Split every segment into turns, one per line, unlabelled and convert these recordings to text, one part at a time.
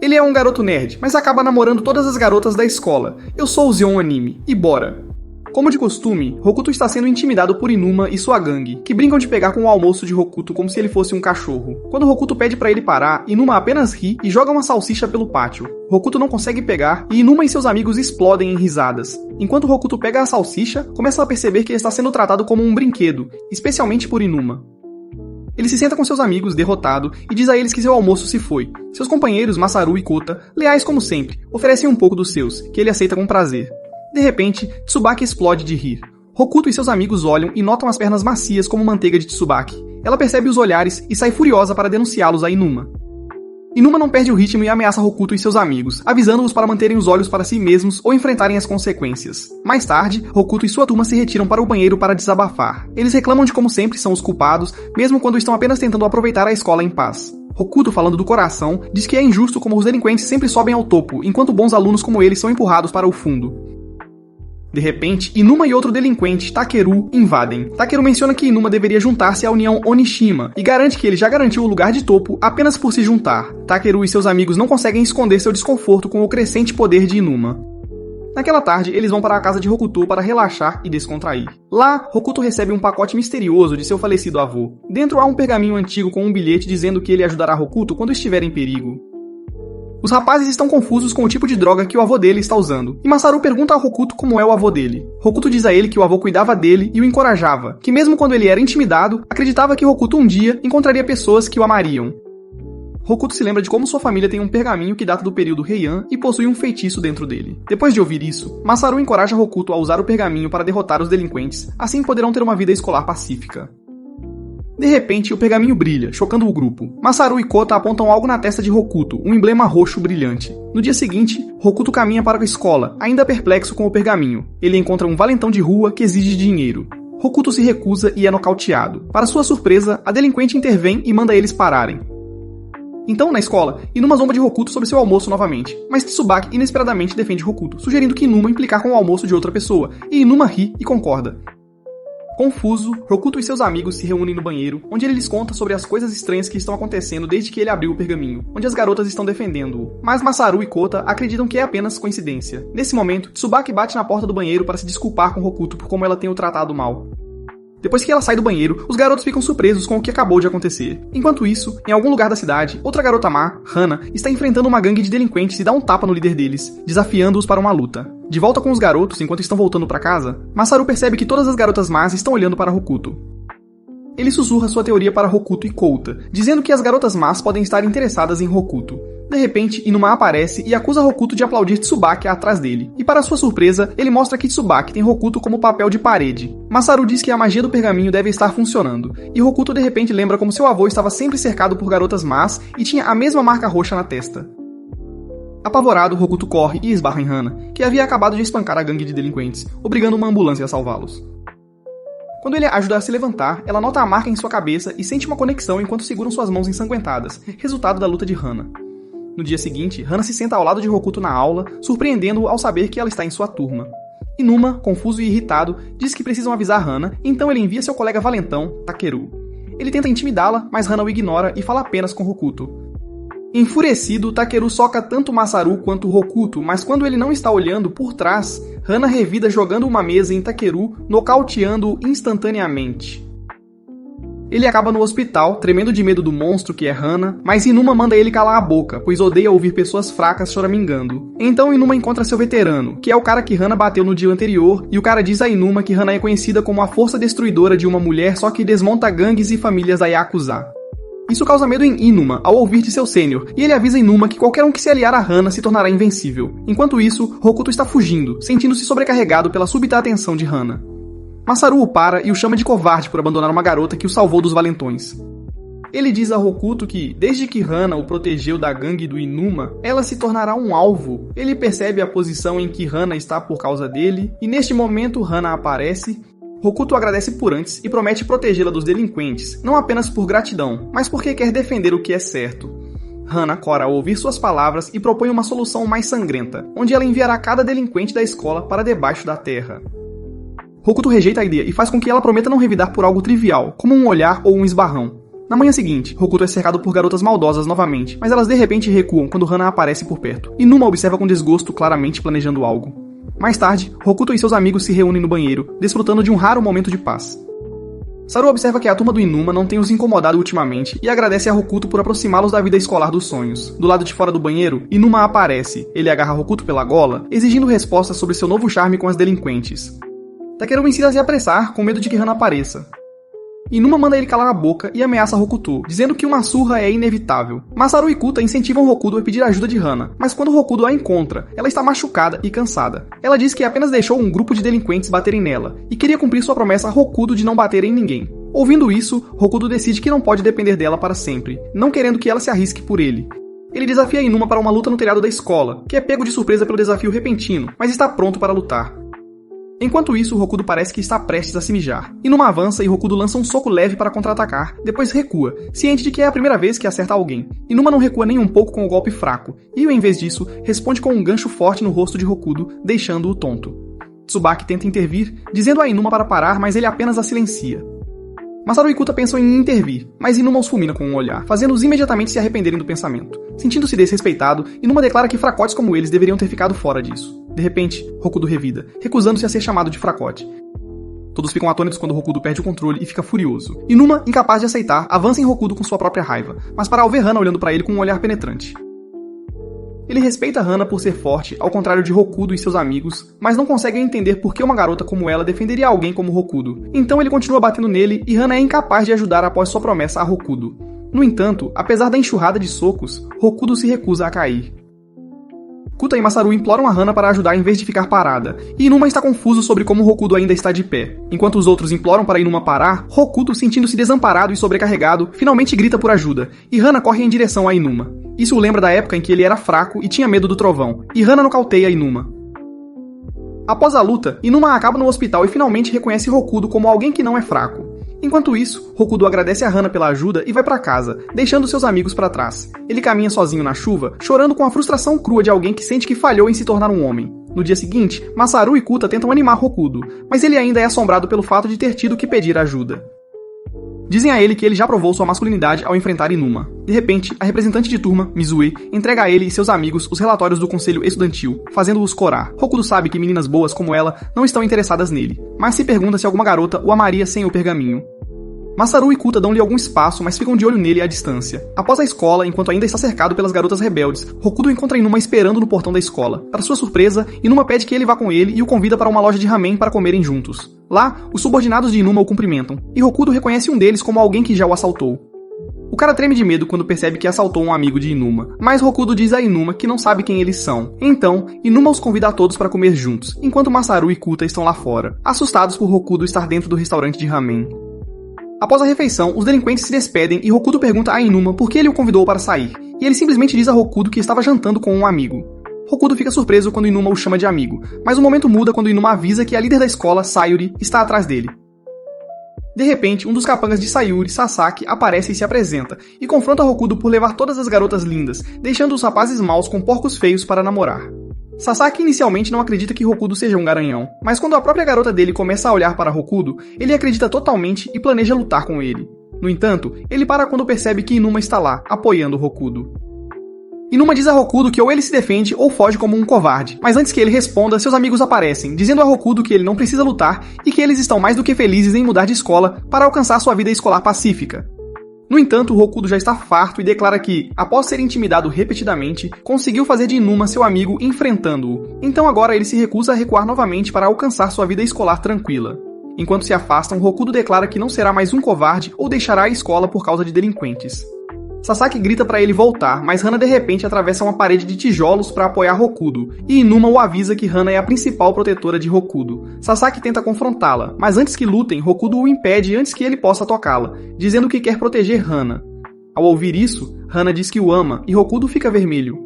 Ele é um garoto nerd, mas acaba namorando todas as garotas da escola. Eu sou o Zeon Anime, e bora! Como de costume, Hokuto está sendo intimidado por Inuma e sua gangue, que brincam de pegar com o almoço de Hokuto como se ele fosse um cachorro. Quando Hokuto pede pra ele parar, Inuma apenas ri e joga uma salsicha pelo pátio. Hokuto não consegue pegar e Inuma e seus amigos explodem em risadas. Enquanto Hokuto pega a salsicha, começa a perceber que ele está sendo tratado como um brinquedo, especialmente por Inuma. Ele se senta com seus amigos, derrotado, e diz a eles que seu almoço se foi. Seus companheiros, Masaru e Kota, leais como sempre, oferecem um pouco dos seus, que ele aceita com prazer. De repente, Tsubaki explode de rir. Hokuto e seus amigos olham e notam as pernas macias como manteiga de Tsubaki. Ela percebe os olhares e sai furiosa para denunciá-los a Inuma. Inuma não perde o ritmo e ameaça Hokuto e seus amigos, avisando-os para manterem os olhos para si mesmos ou enfrentarem as consequências. Mais tarde, Hokuto e sua turma se retiram para o banheiro para desabafar. Eles reclamam de como sempre são os culpados, mesmo quando estão apenas tentando aproveitar a escola em paz. Hokuto, falando do coração, diz que é injusto como os delinquentes sempre sobem ao topo, enquanto bons alunos como eles são empurrados para o fundo. De repente, Inuma e outro delinquente, Takeru, invadem. Takeru menciona que Inuma deveria juntar-se à União Onishima e garante que ele já garantiu o lugar de topo apenas por se juntar. Takeru e seus amigos não conseguem esconder seu desconforto com o crescente poder de Inuma. Naquela tarde, eles vão para a casa de Hokuto para relaxar e descontrair. Lá, Hokuto recebe um pacote misterioso de seu falecido avô. Dentro há um pergaminho antigo com um bilhete dizendo que ele ajudará Hokuto quando estiver em perigo. Os rapazes estão confusos com o tipo de droga que o avô dele está usando, e Masaru pergunta a Hokuto como é o avô dele. Hokuto diz a ele que o avô cuidava dele e o encorajava, que mesmo quando ele era intimidado, acreditava que Hokuto um dia encontraria pessoas que o amariam. Hokuto se lembra de como sua família tem um pergaminho que data do período Heian e possui um feitiço dentro dele. Depois de ouvir isso, Masaru encoraja Hokuto a usar o pergaminho para derrotar os delinquentes, assim poderão ter uma vida escolar pacífica. De repente, o pergaminho brilha, chocando o grupo. Masaru e Kota apontam algo na testa de Hokuto, um emblema roxo brilhante. No dia seguinte, Hokuto caminha para a escola, ainda perplexo com o pergaminho. Ele encontra um valentão de rua que exige dinheiro. Hokuto se recusa e é nocauteado. Para sua surpresa, a delinquente intervém e manda eles pararem. Então, na escola, Inuma zomba de Hokuto sobre seu almoço novamente, mas Tsubaki inesperadamente defende Hokuto, sugerindo que Inuma implicar com o almoço de outra pessoa, e Inuma ri e concorda. Confuso, Hokuto e seus amigos se reúnem no banheiro, onde ele lhes conta sobre as coisas estranhas que estão acontecendo desde que ele abriu o pergaminho, onde as garotas estão defendendo-o. Mas Masaru e Kota acreditam que é apenas coincidência. Nesse momento, Tsubaki bate na porta do banheiro para se desculpar com Hokuto por como ela tem o tratado mal. Depois que ela sai do banheiro, os garotos ficam surpresos com o que acabou de acontecer. Enquanto isso, em algum lugar da cidade, outra garota má, Hana, está enfrentando uma gangue de delinquentes e dá um tapa no líder deles, desafiando-os para uma luta. De volta com os garotos enquanto estão voltando para casa, Masaru percebe que todas as garotas más estão olhando para Hokuto. Ele sussurra sua teoria para Hokuto e Kouta, dizendo que as garotas más podem estar interessadas em Hokuto. De repente, Inuma aparece e acusa Hokuto de aplaudir Tsubaki atrás dele. E para sua surpresa, ele mostra que Tsubaki tem Hokuto como papel de parede. Masaru diz que a magia do pergaminho deve estar funcionando. E Hokuto de repente lembra como seu avô estava sempre cercado por garotas más e tinha a mesma marca roxa na testa. Apavorado, Hokuto corre e esbarra em Hana, que havia acabado de espancar a gangue de delinquentes, obrigando uma ambulância a salvá-los. Quando ele a ajuda a se levantar, ela nota a marca em sua cabeça e sente uma conexão enquanto seguram suas mãos ensanguentadas, resultado da luta de Hana. No dia seguinte, Hana se senta ao lado de Hokuto na aula, surpreendendo-o ao saber que ela está em sua turma. Inuma, confuso e irritado, diz que precisam avisar Hana, então ele envia seu colega valentão, Takeru. Ele tenta intimidá-la, mas Hana o ignora e fala apenas com Hokuto. Enfurecido, Takeru soca tanto Masaru quanto Hokuto, mas quando ele não está olhando por trás, Hana revida jogando uma mesa em Takeru, nocauteando-o instantaneamente. Ele acaba no hospital, tremendo de medo do monstro que é Hana, mas Inuma manda ele calar a boca, pois odeia ouvir pessoas fracas choramingando. Então Inuma encontra seu veterano, que é o cara que Hana bateu no dia anterior, e o cara diz a Inuma que Hana é conhecida como a força destruidora de uma mulher só que desmonta gangues e famílias da Yakuza. Isso causa medo em Inuma ao ouvir de seu sênior, e ele avisa Inuma que qualquer um que se aliar a Hana se tornará invencível. Enquanto isso, Hokuto está fugindo, sentindo-se sobrecarregado pela súbita atenção de Hana. Masaru o para e o chama de covarde por abandonar uma garota que o salvou dos valentões. Ele diz a Hokuto que, desde que Hana o protegeu da gangue do Inuma, ela se tornará um alvo. Ele percebe a posição em que Hana está por causa dele, e neste momento Hana aparece. Hokuto agradece por antes e promete protegê-la dos delinquentes, não apenas por gratidão, mas porque quer defender o que é certo. Hana cora ao ouvir suas palavras e propõe uma solução mais sangrenta, onde ela enviará cada delinquente da escola para debaixo da terra. Hokuto rejeita a ideia e faz com que ela prometa não revidar por algo trivial, como um olhar ou um esbarrão. Na manhã seguinte, Hokuto é cercado por garotas maldosas novamente, mas elas de repente recuam quando Hana aparece por perto. Inuma observa com desgosto, claramente planejando algo. Mais tarde, Hokuto e seus amigos se reúnem no banheiro, desfrutando de um raro momento de paz. Saru observa que a turma do Inuma não tem os incomodado ultimamente e agradece a Hokuto por aproximá-los da vida escolar dos sonhos. Do lado de fora do banheiro, Inuma aparece. Ele agarra Hokuto pela gola, exigindo respostas sobre seu novo charme com as delinquentes. Takeru ensina a se apressar, com medo de que Hana apareça. Inuma manda ele calar a boca e ameaça Hokuto, dizendo que uma surra é inevitável. Masaru e Kuta incentivam Hokuto a pedir ajuda de Hana, mas quando Hokuto a encontra, ela está machucada e cansada. Ela diz que apenas deixou um grupo de delinquentes baterem nela, e queria cumprir sua promessa a Hokuto de não bater em ninguém. Ouvindo isso, Hokuto decide que não pode depender dela para sempre, não querendo que ela se arrisque por ele. Ele desafia Inuma para uma luta no telhado da escola, que é pego de surpresa pelo desafio repentino, mas está pronto para lutar. Enquanto isso, Hokuto parece que está prestes a se mijar. Inuma avança e Hokuto lança um soco leve para contra-atacar, depois recua, ciente de que é a primeira vez que acerta alguém. Inuma não recua nem um pouco com o golpe fraco, e em vez disso, responde com um gancho forte no rosto de Hokuto, deixando-o tonto. Tsubaki tenta intervir, dizendo a Inuma para parar, mas ele apenas a silencia. Masaru e Kuta pensam em intervir, mas Inuma os fulmina com um olhar, fazendo-os imediatamente se arrependerem do pensamento. Sentindo-se desrespeitado, Inuma declara que fracotes como eles deveriam ter ficado fora disso. De repente, Hokuto revida, recusando-se a ser chamado de fracote. Todos ficam atônitos quando Hokuto perde o controle e fica furioso. Inuma, incapaz de aceitar, avança em Hokuto com sua própria raiva, mas para ao ver Hana olhando para ele com um olhar penetrante. Ele respeita Hana por ser forte, ao contrário de Hokuto e seus amigos, mas não consegue entender por que uma garota como ela defenderia alguém como Hokuto. Então ele continua batendo nele e Hana é incapaz de ajudar após sua promessa a Hokuto. No entanto, apesar da enxurrada de socos, Hokuto se recusa a cair. Kuta e Masaru imploram a Hana para ajudar em vez de ficar parada, e Inuma está confuso sobre como Hokuto ainda está de pé. Enquanto os outros imploram para Inuma parar, Hokuto, sentindo-se desamparado e sobrecarregado, finalmente grita por ajuda, e Hana corre em direção a Inuma. Isso o lembra da época em que ele era fraco e tinha medo do trovão, e Hana nocauteia Inuma. Após a luta, Inuma acaba no hospital e finalmente reconhece Hokuto como alguém que não é fraco. Enquanto isso, Hokuto agradece a Hana pela ajuda e vai para casa, deixando seus amigos para trás. Ele caminha sozinho na chuva, chorando com a frustração crua de alguém que sente que falhou em se tornar um homem. No dia seguinte, Masaru e Kuta tentam animar Hokuto, mas ele ainda é assombrado pelo fato de ter tido que pedir ajuda. Dizem a ele que ele já provou sua masculinidade ao enfrentar Inuma. De repente, a representante de turma, Mizue, entrega a ele e seus amigos os relatórios do conselho estudantil, fazendo-os corar. Hokuto sabe que meninas boas como ela não estão interessadas nele, mas se pergunta se alguma garota o amaria sem o pergaminho. Masaru e Kuta dão-lhe algum espaço, mas ficam de olho nele à distância. Após a escola, enquanto ainda está cercado pelas garotas rebeldes, Hokuto encontra Inuma esperando no portão da escola. Para sua surpresa, Inuma pede que ele vá com ele e o convida para uma loja de ramen para comerem juntos. Lá, os subordinados de Inuma o cumprimentam, e Hokuto reconhece um deles como alguém que já o assaltou. O cara treme de medo quando percebe que assaltou um amigo de Inuma, mas Hokuto diz a Inuma que não sabe quem eles são. Então, Inuma os convida a todos para comer juntos, enquanto Masaru e Kuta estão lá fora, assustados por Hokuto estar dentro do restaurante de ramen. Após a refeição, os delinquentes se despedem e Hokuto pergunta a Inuma por que ele o convidou para sair, e ele simplesmente diz a Hokuto que estava jantando com um amigo. Hokuto fica surpreso quando Inuma o chama de amigo, mas o momento muda quando Inuma avisa que a líder da escola, Sayuri, está atrás dele. De repente, um dos capangas de Sayuri, Sasaki, aparece e se apresenta, e confronta Hokuto por levar todas as garotas lindas, deixando os rapazes maus com porcos feios para namorar. Sasaki inicialmente não acredita que Hokuto seja um garanhão, mas quando a própria garota dele começa a olhar para Hokuto, ele acredita totalmente e planeja lutar com ele. No entanto, ele para quando percebe que Inuma está lá, apoiando Hokuto. Inuma diz a Hokuto que ou ele se defende ou foge como um covarde, mas antes que ele responda, seus amigos aparecem, dizendo a Hokuto que ele não precisa lutar e que eles estão mais do que felizes em mudar de escola para alcançar sua vida escolar pacífica. No entanto, Hokuto já está farto e declara que, após ser intimidado repetidamente, conseguiu fazer de Inuma seu amigo enfrentando-o. Então agora ele se recusa a recuar novamente para alcançar sua vida escolar tranquila. Enquanto se afastam, Hokuto declara que não será mais um covarde ou deixará a escola por causa de delinquentes. Sasaki grita para ele voltar, mas Hana de repente atravessa uma parede de tijolos para apoiar Hokuto, e Inuma o avisa que Hana é a principal protetora de Hokuto. Sasaki tenta confrontá-la, mas antes que lutem, Hokuto o impede antes que ele possa tocá-la, dizendo que quer proteger Hana. Ao ouvir isso, Hana diz que o ama, e Hokuto fica vermelho.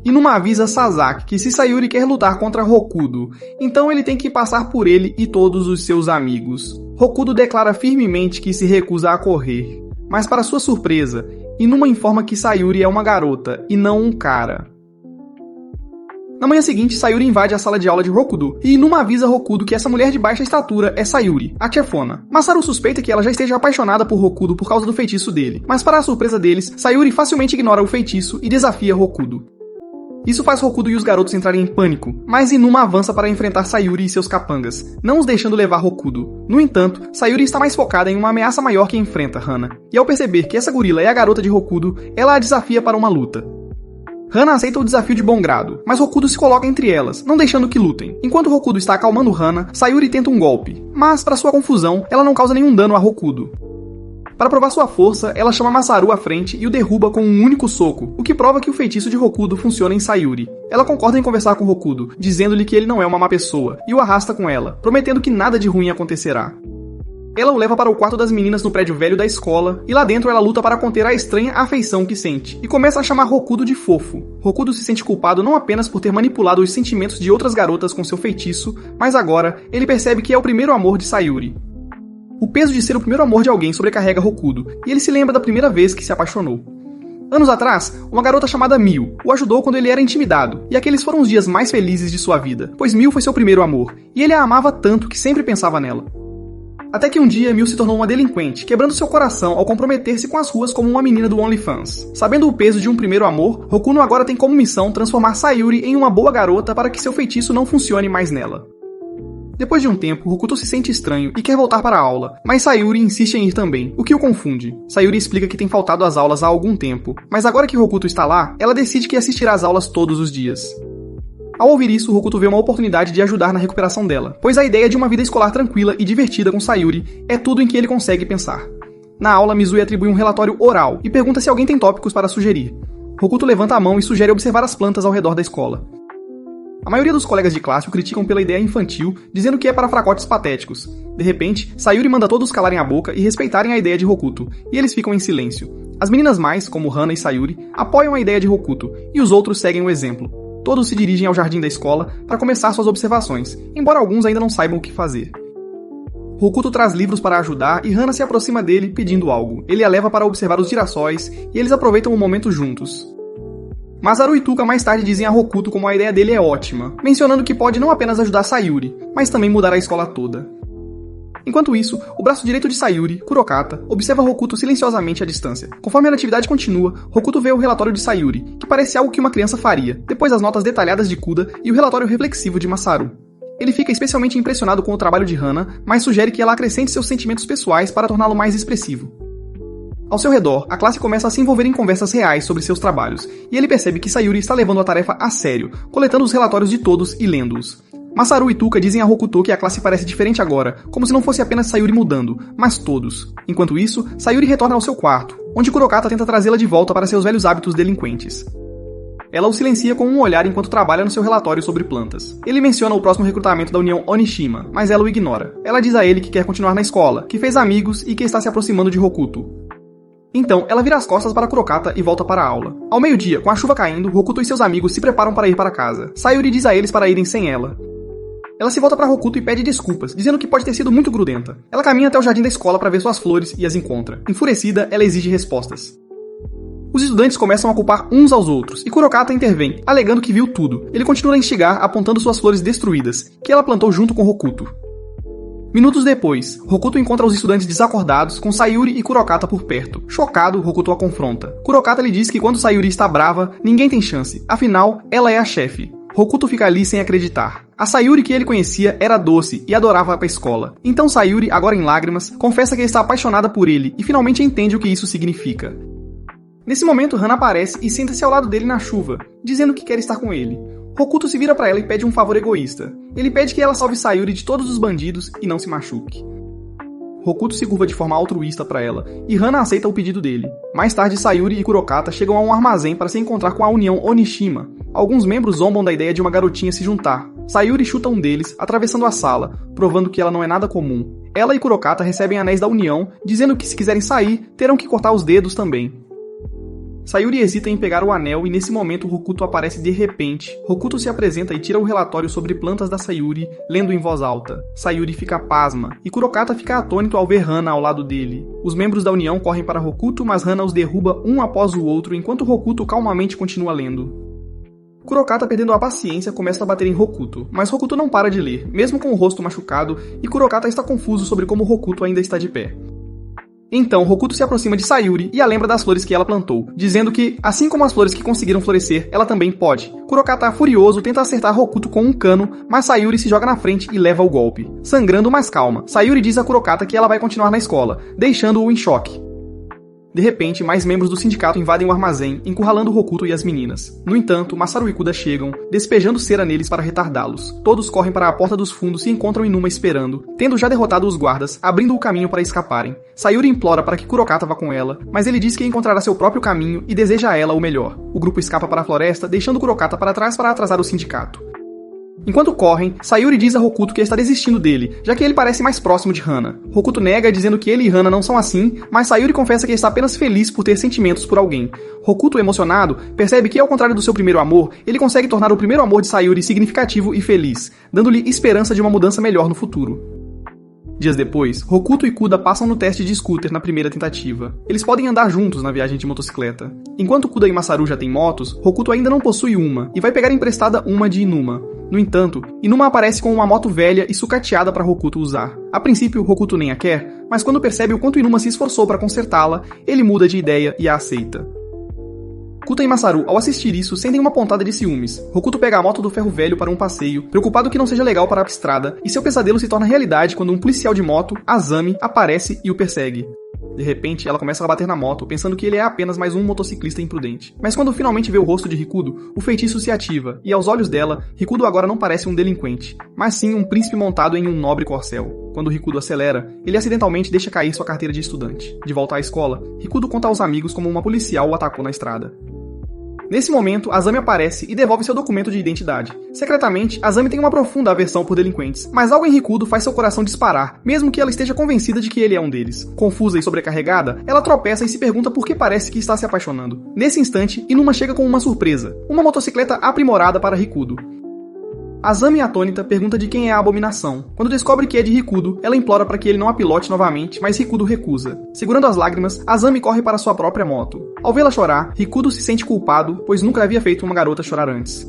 Inuma avisa Sasaki que se Sayuri quer lutar contra Hokuto, então ele tem que passar por ele e todos os seus amigos. Hokuto declara firmemente que se recusa a correr, mas para sua surpresa, Inuma informa que Sayuri é uma garota e não um cara. Na manhã seguinte, Sayuri invade a sala de aula de Hokuto e Inuma avisa Hokuto que essa mulher de baixa estatura é Sayuri, a chefona. Masaru suspeita que ela já esteja apaixonada por Hokuto por causa do feitiço dele, mas para a surpresa deles, Sayuri facilmente ignora o feitiço e desafia Hokuto. Isso faz Hokuto e os garotos entrarem em pânico, mas Inuma avança para enfrentar Sayuri e seus capangas, não os deixando levar Hokuto. No entanto, Sayuri está mais focada em uma ameaça maior que enfrenta Hana, e ao perceber que essa gorila é a garota de Hokuto, ela a desafia para uma luta. Hana aceita o desafio de bom grado, mas Hokuto se coloca entre elas, não deixando que lutem. Enquanto Hokuto está acalmando Hana, Sayuri tenta um golpe, mas, para sua confusão, ela não causa nenhum dano a Hokuto. Para provar sua força, ela chama Masaru à frente e o derruba com um único soco, o que prova que o feitiço de Hokuto funciona em Sayuri. Ela concorda em conversar com Hokuto, dizendo-lhe que ele não é uma má pessoa, e o arrasta com ela, prometendo que nada de ruim acontecerá. Ela o leva para o quarto das meninas no prédio velho da escola, e lá dentro ela luta para conter a estranha afeição que sente, e começa a chamar Hokuto de fofo. Hokuto se sente culpado não apenas por ter manipulado os sentimentos de outras garotas com seu feitiço, mas agora ele percebe que é o primeiro amor de Sayuri. O peso de ser o primeiro amor de alguém sobrecarrega Hokuto, e ele se lembra da primeira vez que se apaixonou. Anos atrás, uma garota chamada Miu o ajudou quando ele era intimidado, e aqueles foram os dias mais felizes de sua vida, pois Miu foi seu primeiro amor, e ele a amava tanto que sempre pensava nela. Até que um dia Miu se tornou uma delinquente, quebrando seu coração ao comprometer-se com as ruas como uma menina do OnlyFans. Sabendo o peso de um primeiro amor, Hokuto agora tem como missão transformar Sayuri em uma boa garota para que seu feitiço não funcione mais nela. Depois de um tempo, Hokuto se sente estranho e quer voltar para a aula, mas Sayuri insiste em ir também, o que o confunde. Sayuri explica que tem faltado às aulas há algum tempo, mas agora que Hokuto está lá, ela decide que assistirá às aulas todos os dias. Ao ouvir isso, Hokuto vê uma oportunidade de ajudar na recuperação dela, pois a ideia de uma vida escolar tranquila e divertida com Sayuri é tudo em que ele consegue pensar. Na aula, Mizue atribui um relatório oral e pergunta se alguém tem tópicos para sugerir. Hokuto levanta a mão e sugere observar as plantas ao redor da escola. A maioria dos colegas de classe o criticam pela ideia infantil, dizendo que é para fracotes patéticos. De repente, Sayuri manda todos calarem a boca e respeitarem a ideia de Hokuto, e eles ficam em silêncio. As meninas mais, como Hana e Sayuri, apoiam a ideia de Hokuto, e os outros seguem o exemplo. Todos se dirigem ao jardim da escola para começar suas observações, embora alguns ainda não saibam o que fazer. Hokuto traz livros para ajudar e Hana se aproxima dele pedindo algo. Ele a leva para observar os girassóis, e eles aproveitam o momento juntos. Masaru e Tuka mais tarde dizem a Hokuto como a ideia dele é ótima, mencionando que pode não apenas ajudar Sayuri, mas também mudar a escola toda. Enquanto isso, o braço direito de Sayuri, Kurokata, observa Hokuto silenciosamente à distância. Conforme a atividade continua, Hokuto vê o relatório de Sayuri, que parece algo que uma criança faria, depois das notas detalhadas de Kuda e o relatório reflexivo de Masaru. Ele fica especialmente impressionado com o trabalho de Hana, mas sugere que ela acrescente seus sentimentos pessoais para torná-lo mais expressivo. Ao seu redor, a classe começa a se envolver em conversas reais sobre seus trabalhos, e ele percebe que Sayuri está levando a tarefa a sério, coletando os relatórios de todos e lendo-os. Masaru e Tuka dizem a Hokuto que a classe parece diferente agora, como se não fosse apenas Sayuri mudando, mas todos. Enquanto isso, Sayuri retorna ao seu quarto, onde Kurokata tenta trazê-la de volta para seus velhos hábitos delinquentes. Ela o silencia com um olhar enquanto trabalha no seu relatório sobre plantas. Ele menciona o próximo recrutamento da União Onishima, mas ela o ignora. Ela diz a ele que quer continuar na escola, que fez amigos e que está se aproximando de Hokuto. Então, ela vira as costas para Kurokata e volta para a aula. Ao meio-dia, com a chuva caindo, Hokuto e seus amigos se preparam para ir para casa. Sayuri diz a eles para irem sem ela. Ela se volta para Hokuto e pede desculpas, dizendo que pode ter sido muito grudenta. Ela caminha até o jardim da escola para ver suas flores e as encontra. Enfurecida, ela exige respostas. Os estudantes começam a culpar uns aos outros, e Kurokata intervém, alegando que viu tudo. Ele continua a instigar, apontando suas flores destruídas, que ela plantou junto com Hokuto. Minutos depois, Hokuto encontra os estudantes desacordados, com Sayuri e Kurokata por perto. Chocado, Hokuto a confronta. Kurokata lhe diz que quando Sayuri está brava, ninguém tem chance, afinal, ela é a chefe. Hokuto fica ali sem acreditar. A Sayuri que ele conhecia era doce e adorava a escola. Então Sayuri, agora em lágrimas, confessa que está apaixonada por ele e finalmente entende o que isso significa. Nesse momento, Hana aparece e senta-se ao lado dele na chuva, dizendo que quer estar com ele. Hokuto se vira para ela e pede um favor egoísta. Ele pede que ela salve Sayuri de todos os bandidos e não se machuque. Hokuto se curva de forma altruísta para ela, e Hana aceita o pedido dele. Mais tarde, Sayuri e Kurokata chegam a um armazém para se encontrar com a União Onishima. Alguns membros zombam da ideia de uma garotinha se juntar. Sayuri chuta um deles, atravessando a sala, provando que ela não é nada comum. Ela e Kurokata recebem anéis da União, dizendo que se quiserem sair, terão que cortar os dedos também. Sayuri hesita em pegar o anel e nesse momento Hokuto aparece de repente. Hokuto se apresenta e tira o relatório sobre plantas da Sayuri, lendo em voz alta. Sayuri fica pasma, e Kurokata fica atônito ao ver Hana ao lado dele. Os membros da União correm para Hokuto, mas Hana os derruba um após o outro, enquanto Hokuto calmamente continua lendo. Kurokata, perdendo a paciência, começa a bater em Hokuto, mas Hokuto não para de ler, mesmo com o rosto machucado, e Kurokata está confuso sobre como Hokuto ainda está de pé. Então, Hokuto se aproxima de Sayuri e a lembra das flores que ela plantou, dizendo que, assim como as flores que conseguiram florescer, ela também pode. Kurokata, furioso, tenta acertar Hokuto com um cano, mas Sayuri se joga na frente e leva o golpe. Sangrando, mas calma, Sayuri diz a Kurokata que ela vai continuar na escola, deixando-o em choque. De repente, mais membros do sindicato invadem o armazém, encurralando Hokuto e as meninas. No entanto, Masaru e Kuda chegam, despejando cera neles para retardá-los. Todos correm para a porta dos fundos e encontram Inuma esperando, tendo já derrotado os guardas, abrindo o caminho para escaparem. Sayuri implora para que Kurokata vá com ela, mas ele diz que encontrará seu próprio caminho e deseja a ela o melhor. O grupo escapa para a floresta, deixando Kurokata para trás para atrasar o sindicato. Enquanto correm, Sayuri diz a Hokuto que está desistindo dele, já que ele parece mais próximo de Hana. Hokuto nega, dizendo que ele e Hana não são assim, mas Sayuri confessa que está apenas feliz por ter sentimentos por alguém. Hokuto, emocionado, percebe que, ao contrário do seu primeiro amor, ele consegue tornar o primeiro amor de Sayuri significativo e feliz, dando-lhe esperança de uma mudança melhor no futuro. Dias depois, Hokuto e Kuda passam no teste de scooter na primeira tentativa. Eles podem andar juntos na viagem de motocicleta. Enquanto Kuda e Masaru já têm motos, Hokuto ainda não possui uma, e vai pegar emprestada uma de Inuma. No entanto, Inuma aparece com uma moto velha e sucateada para Hokuto usar. A princípio, Hokuto nem a quer, mas quando percebe o quanto Inuma se esforçou para consertá-la, ele muda de ideia e a aceita. Kuta e Masaru, ao assistir isso, sentem uma pontada de ciúmes. Hokuto pega a moto do ferro velho para um passeio, preocupado que não seja legal para a estrada, e seu pesadelo se torna realidade quando um policial de moto, Azami, aparece e o persegue. De repente, ela começa a bater na moto, pensando que ele é apenas mais um motociclista imprudente. Mas quando finalmente vê o rosto de Rikudo, o feitiço se ativa, e aos olhos dela, Rikudo agora não parece um delinquente, mas sim um príncipe montado em um nobre corcel. Quando Rikudo acelera, ele acidentalmente deixa cair sua carteira de estudante. De volta à escola, Rikudo conta aos amigos como uma policial o atacou na estrada. Nesse momento, Azami aparece e devolve seu documento de identidade. Secretamente, Azami tem uma profunda aversão por delinquentes, mas algo em Rikudo faz seu coração disparar, mesmo que ela esteja convencida de que ele é um deles. Confusa e sobrecarregada, ela tropeça e se pergunta por que parece que está se apaixonando. Nesse instante, Inuma chega com uma surpresa, uma motocicleta aprimorada para Rikudo. Azami, atônita, pergunta de quem é a abominação. Quando descobre que é de Rikudo, ela implora para que ele não a pilote novamente, mas Rikudo recusa. Segurando as lágrimas, Azami corre para sua própria moto. Ao vê-la chorar, Rikudo se sente culpado, pois nunca havia feito uma garota chorar antes.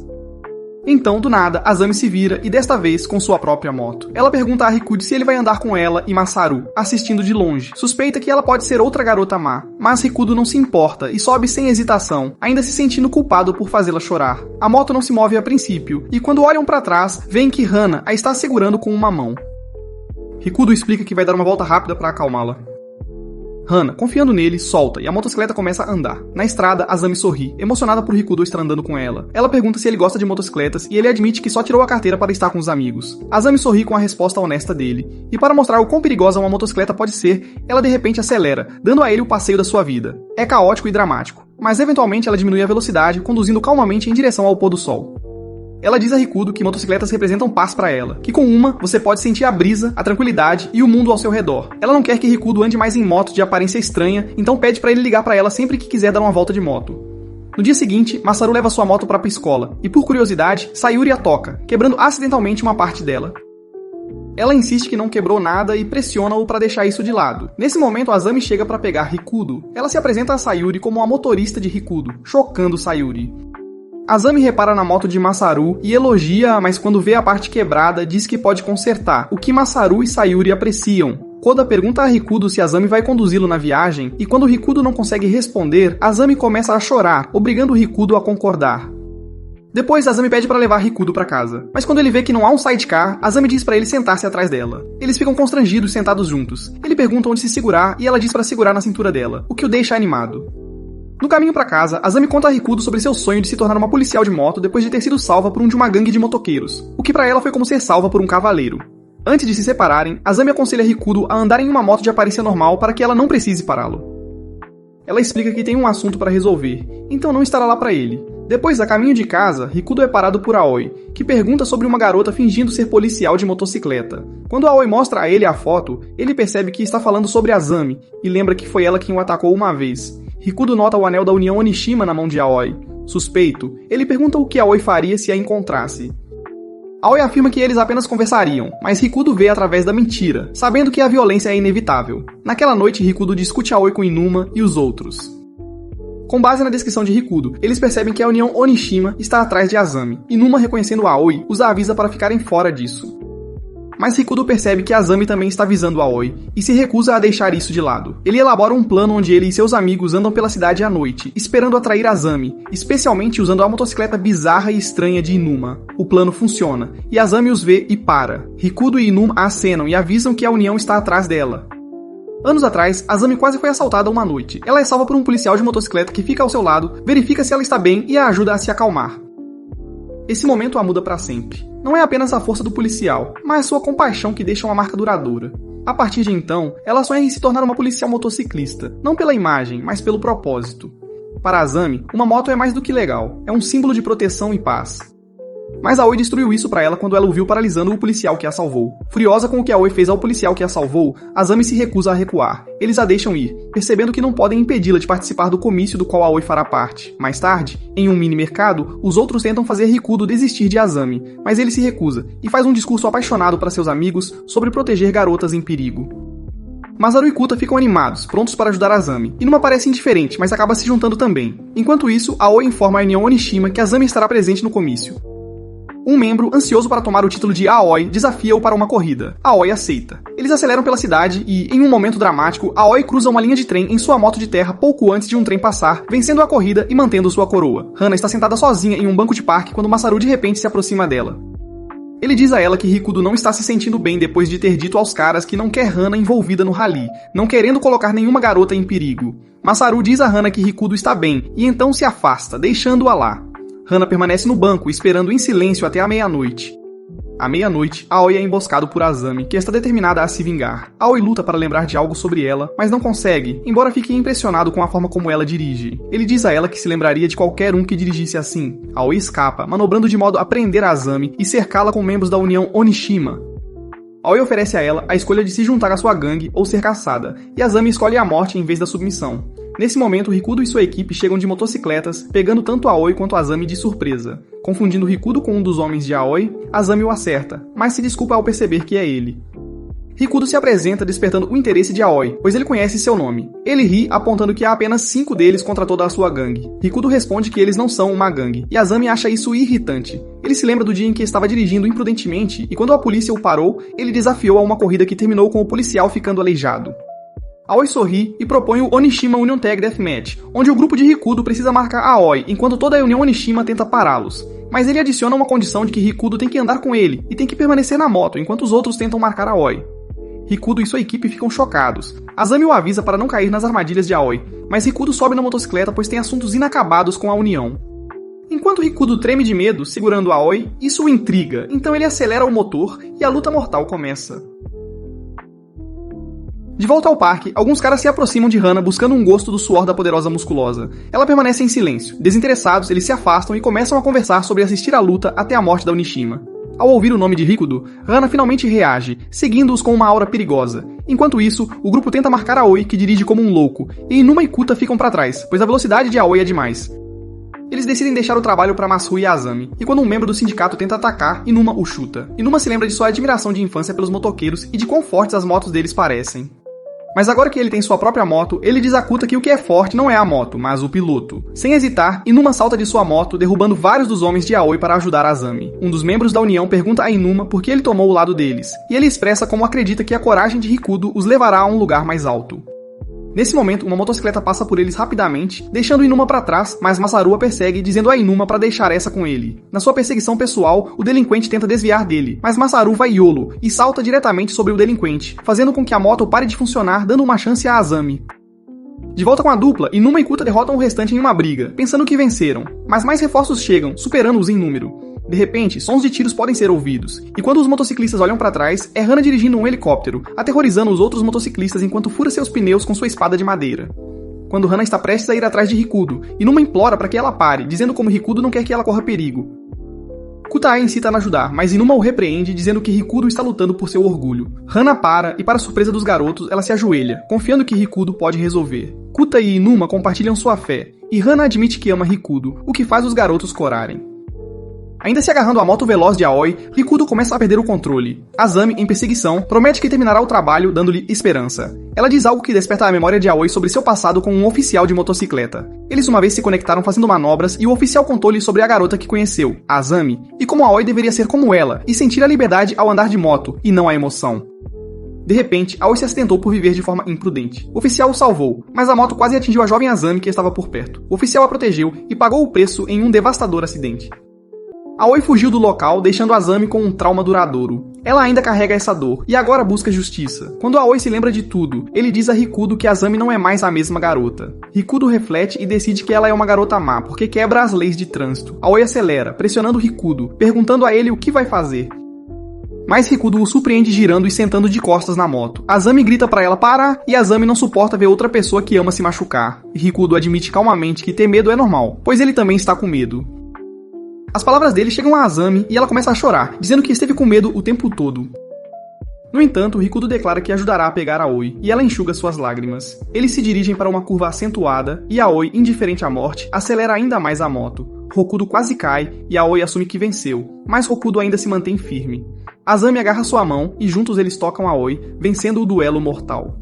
Então, do nada, Azami se vira e desta vez com sua própria moto. Ela pergunta a Rikudo se ele vai andar com ela e Masaru, assistindo de longe. Suspeita que ela pode ser outra garota má, mas Rikudo não se importa e sobe sem hesitação, ainda se sentindo culpado por fazê-la chorar. A moto não se move a princípio, e quando olham para trás, veem que Hana a está segurando com uma mão. Rikudo explica que vai dar uma volta rápida para acalmá-la. Hana, confiando nele, solta e a motocicleta começa a andar. Na estrada, Azami sorri, emocionada por Rikudo estar andando com ela. Ela pergunta se ele gosta de motocicletas e ele admite que só tirou a carteira para estar com os amigos. Azami sorri com a resposta honesta dele. E para mostrar o quão perigosa uma motocicleta pode ser, ela de repente acelera, dando a ele o passeio da sua vida. É caótico e dramático, mas eventualmente ela diminui a velocidade, conduzindo calmamente em direção ao pôr do sol. Ela diz a Rikudo que motocicletas representam paz para ela, que com uma você pode sentir a brisa, a tranquilidade e o mundo ao seu redor. Ela não quer que Rikudo ande mais em moto de aparência estranha, então pede para ele ligar para ela sempre que quiser dar uma volta de moto. No dia seguinte, Masaru leva sua moto para a escola, e por curiosidade, Sayuri a toca, quebrando acidentalmente uma parte dela. Ela insiste que não quebrou nada e pressiona-o para deixar isso de lado. Nesse momento, Azami chega para pegar Rikudo. Ela se apresenta a Sayuri como a motorista de Rikudo, chocando Sayuri. Azami repara na moto de Masaru e elogia, mas quando vê a parte quebrada, diz que pode consertar, o que Masaru e Sayuri apreciam. Koda pergunta a Rikudo se Azami vai conduzi-lo na viagem, e quando Rikudo não consegue responder, Azami começa a chorar, obrigando Rikudo a concordar. Depois, Azami pede para levar Rikudo para casa, mas quando ele vê que não há um sidecar, Azami diz para ele sentar-se atrás dela. Eles ficam constrangidos sentados juntos. Ele pergunta onde se segurar e ela diz para segurar na cintura dela, o que o deixa animado. No caminho para casa, Azami conta a Rikudo sobre seu sonho de se tornar uma policial de moto depois de ter sido salva por uma gangue de motoqueiros, o que para ela foi como ser salva por um cavaleiro. Antes de se separarem, Azami aconselha Rikudo a andar em uma moto de aparência normal para que ela não precise pará-lo. Ela explica que tem um assunto para resolver, então não estará lá para ele. Depois, a caminho de casa, Rikudo é parado por Aoi, que pergunta sobre uma garota fingindo ser policial de motocicleta. Quando Aoi mostra a ele a foto, ele percebe que está falando sobre Azami, e lembra que foi ela quem o atacou uma vez. Rikudo nota o anel da União Onishima na mão de Aoi. Suspeito, ele pergunta o que Aoi faria se a encontrasse. Aoi afirma que eles apenas conversariam, mas Rikudo vê através da mentira, sabendo que a violência é inevitável. Naquela noite, Rikudo discute Aoi com Inuma e os outros. Com base na descrição de Rikudo, eles percebem que a União Onishima está atrás de Azami. Inuma, reconhecendo Aoi, os avisa para ficarem fora disso. Mas Rikudo percebe que Azami também está visando Aoi, e se recusa a deixar isso de lado. Ele elabora um plano onde ele e seus amigos andam pela cidade à noite, esperando atrair Azami, especialmente usando a motocicleta bizarra e estranha de Inuma. O plano funciona, e Azami os vê e para. Rikudo e Inuma acenam e avisam que a União está atrás dela. Anos atrás, Azami quase foi assaltada uma noite. Ela é salva por um policial de motocicleta que fica ao seu lado, verifica se ela está bem e a ajuda a se acalmar. Esse momento a muda para sempre. Não é apenas a força do policial, mas sua compaixão que deixa uma marca duradoura. A partir de então, ela sonha em se tornar uma policial motociclista, não pela imagem, mas pelo propósito. Para Azami, uma moto é mais do que legal, é um símbolo de proteção e paz. Mas Aoi destruiu isso para ela quando ela o viu paralisando o policial que a salvou. Furiosa com o que Aoi fez ao policial que a salvou, Azami se recusa a recuar. Eles a deixam ir, percebendo que não podem impedi-la de participar do comício do qual Aoi fará parte. Mais tarde, em um mini-mercado, os outros tentam fazer Rikudo desistir de Azami, mas ele se recusa e faz um discurso apaixonado para seus amigos sobre proteger garotas em perigo. Masaru e Kuta ficam animados, prontos para ajudar Azami. Inuma parece indiferente, mas acaba se juntando também. Enquanto isso, Aoi informa a União Onishima que Azami estará presente no comício. Um membro, ansioso para tomar o título de Aoi, desafia-o para uma corrida. Aoi aceita. Eles aceleram pela cidade e, em um momento dramático, Aoi cruza uma linha de trem em sua moto de terra pouco antes de um trem passar, vencendo a corrida e mantendo sua coroa. Hana está sentada sozinha em um banco de parque quando Masaru de repente se aproxima dela. Ele diz a ela que Rikudo não está se sentindo bem depois de ter dito aos caras que não quer Hana envolvida no rally, não querendo colocar nenhuma garota em perigo. Masaru diz a Hana que Rikudo está bem e então se afasta, deixando-a lá. Hana permanece no banco, esperando em silêncio até a meia-noite. À meia-noite, Aoi é emboscado por Azami, que está determinada a se vingar. Aoi luta para lembrar de algo sobre ela, mas não consegue, embora fique impressionado com a forma como ela dirige. Ele diz a ela que se lembraria de qualquer um que dirigisse assim. Aoi escapa, manobrando de modo a prender Azami e cercá-la com membros da União Onishima. Aoi oferece a ela a escolha de se juntar à sua gangue ou ser caçada, e Azami escolhe a morte em vez da submissão. Nesse momento, Rikudo e sua equipe chegam de motocicletas, pegando tanto Aoi quanto Azami de surpresa. Confundindo Rikudo com um dos homens de Aoi, Azami o acerta, mas se desculpa ao perceber que é ele. Rikudo se apresenta despertando o interesse de Aoi, pois ele conhece seu nome. Ele ri, apontando que há apenas 5 deles contra toda a sua gangue. Rikudo responde que eles não são uma gangue, e Azami acha isso irritante. Ele se lembra do dia em que estava dirigindo imprudentemente, e quando a polícia o parou, ele desafiou a uma corrida que terminou com o policial ficando aleijado. Aoi sorri e propõe o Onishima Union Tag Deathmatch, onde o grupo de Rikudo precisa marcar Aoi, enquanto toda a União Onishima tenta pará-los. Mas ele adiciona uma condição de que Rikudo tem que andar com ele e tem que permanecer na moto, enquanto os outros tentam marcar Aoi. Rikudo e sua equipe ficam chocados. Azami o avisa para não cair nas armadilhas de Aoi, mas Rikudo sobe na motocicleta pois tem assuntos inacabados com a União. Enquanto Rikudo treme de medo, segurando Aoi, isso o intriga, então ele acelera o motor e a luta mortal começa. De volta ao parque, alguns caras se aproximam de Hana buscando um gosto do suor da poderosa musculosa. Ela permanece em silêncio. Desinteressados, eles se afastam e começam a conversar sobre assistir à luta até a morte da Onishima. Ao ouvir o nome de Rikudo, Hana finalmente reage, seguindo-os com uma aura perigosa. Enquanto isso, o grupo tenta marcar Aoi, que dirige como um louco, e Inuma e Kuta ficam para trás, pois a velocidade de Aoi é demais. Eles decidem deixar o trabalho para Masaru e Azami, e quando um membro do sindicato tenta atacar, Inuma o chuta. Inuma se lembra de sua admiração de infância pelos motoqueiros e de quão fortes as motos deles parecem. Mas agora que ele tem sua própria moto, ele diz a Kuta que o que é forte não é a moto, mas o piloto. Sem hesitar, Inuma salta de sua moto, derrubando vários dos homens de Aoi para ajudar Azami. Um dos membros da União pergunta a Inuma por que ele tomou o lado deles, e ele expressa como acredita que a coragem de Rikudo os levará a um lugar mais alto. Nesse momento, uma motocicleta passa por eles rapidamente, deixando Inuma para trás, mas Masaru a persegue, dizendo a Inuma para deixar essa com ele. Na sua perseguição pessoal, o delinquente tenta desviar dele, mas Masaru vai YOLO e salta diretamente sobre o delinquente, fazendo com que a moto pare de funcionar, dando uma chance a Azami. De volta com a dupla, Inuma e Kuta derrotam o restante em uma briga, pensando que venceram, mas mais reforços chegam, superando-os em número. De repente, sons de tiros podem ser ouvidos, e quando os motociclistas olham para trás, é Hana dirigindo um helicóptero, aterrorizando os outros motociclistas enquanto fura seus pneus com sua espada de madeira. Quando Hana está prestes a ir atrás de Rikudo, Inuma implora para que ela pare, dizendo como Rikudo não quer que ela corra perigo. Kuta a incita a ajudar, mas Inuma o repreende, dizendo que Rikudo está lutando por seu orgulho. Hana para, e para surpresa dos garotos, ela se ajoelha, confiando que Rikudo pode resolver. Kuta e Inuma compartilham sua fé, e Hana admite que ama Rikudo, o que faz os garotos corarem. Ainda se agarrando à moto veloz de Aoi, Rikudo começa a perder o controle. Azami, em perseguição, promete que terminará o trabalho, dando-lhe esperança. Ela diz algo que desperta a memória de Aoi sobre seu passado com um oficial de motocicleta. Eles uma vez se conectaram fazendo manobras e o oficial contou-lhe sobre a garota que conheceu, Azami, e como Aoi deveria ser como ela e sentir a liberdade ao andar de moto, e não a emoção. De repente, Aoi se acidentou por viver de forma imprudente. O oficial o salvou, mas a moto quase atingiu a jovem Azami que estava por perto. O oficial a protegeu e pagou o preço em um devastador acidente. Aoi fugiu do local, deixando Azami com um trauma duradouro. Ela ainda carrega essa dor, e agora busca justiça. Quando Aoi se lembra de tudo, ele diz a Rikudo que Azami não é mais a mesma garota. Rikudo reflete e decide que ela é uma garota má, porque quebra as leis de trânsito. Aoi acelera, pressionando Rikudo, perguntando a ele o que vai fazer. Mas Rikudo o surpreende girando e sentando de costas na moto. Azami grita pra ela parar, e Azami não suporta ver outra pessoa que ama se machucar. Rikudo admite calmamente que ter medo é normal, pois ele também está com medo. As palavras dele chegam a Azami e ela começa a chorar, dizendo que esteve com medo o tempo todo. No entanto, Rikudo declara que ajudará a pegar Aoi, e ela enxuga suas lágrimas. Eles se dirigem para uma curva acentuada, e Aoi, indiferente à morte, acelera ainda mais a moto. Rikudo quase cai, e Aoi assume que venceu, mas Rikudo ainda se mantém firme. Azami agarra sua mão, e juntos eles tocam Aoi, vencendo o duelo mortal.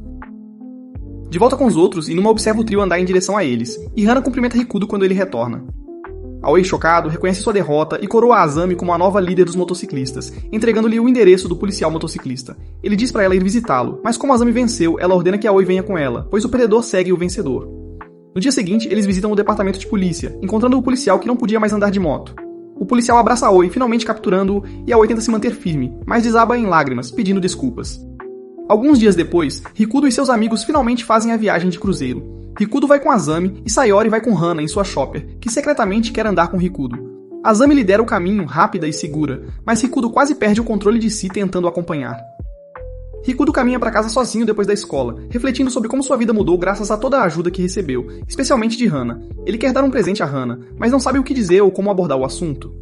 De volta com os outros, Inuma observa o trio andar em direção a eles, e Hana cumprimenta Rikudo quando ele retorna. Aoi, chocado, reconhece sua derrota e coroa Azami como a nova líder dos motociclistas, entregando-lhe o endereço do policial motociclista. Ele diz para ela ir visitá-lo, mas como Azami venceu, ela ordena que Aoi venha com ela, pois o perdedor segue o vencedor. No dia seguinte, eles visitam o departamento de polícia, encontrando o policial que não podia mais andar de moto. O policial abraça Aoi, finalmente capturando-o, e Aoi tenta se manter firme, mas desaba em lágrimas, pedindo desculpas. Alguns dias depois, Rikudo e seus amigos finalmente fazem a viagem de cruzeiro. Rikudo vai com Azami e Sayori vai com Hana em sua chopper, que secretamente quer andar com Rikudo. Azami lidera o caminho, rápida e segura, mas Rikudo quase perde o controle de si tentando acompanhar. Rikudo caminha para casa sozinho depois da escola, refletindo sobre como sua vida mudou graças a toda a ajuda que recebeu, especialmente de Hana. Ele quer dar um presente a Hana, mas não sabe o que dizer ou como abordar o assunto.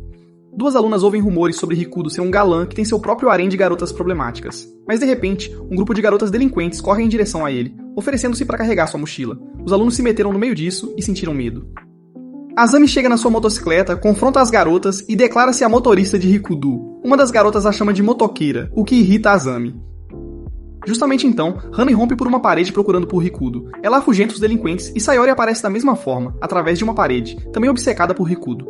Duas alunas ouvem rumores sobre Rikudo ser um galã que tem seu próprio harém de garotas problemáticas. Mas de repente, um grupo de garotas delinquentes corre em direção a ele, oferecendo-se para carregar sua mochila. Os alunos se meteram no meio disso e sentiram medo. Azami chega na sua motocicleta, confronta as garotas e declara-se a motorista de Rikudo. Uma das garotas a chama de motoqueira, o que irrita Azami. Justamente então, Hana irrompe por uma parede procurando por Rikudo. Ela afugenta os delinquentes e Sayori aparece da mesma forma, através de uma parede, também obcecada por Rikudo.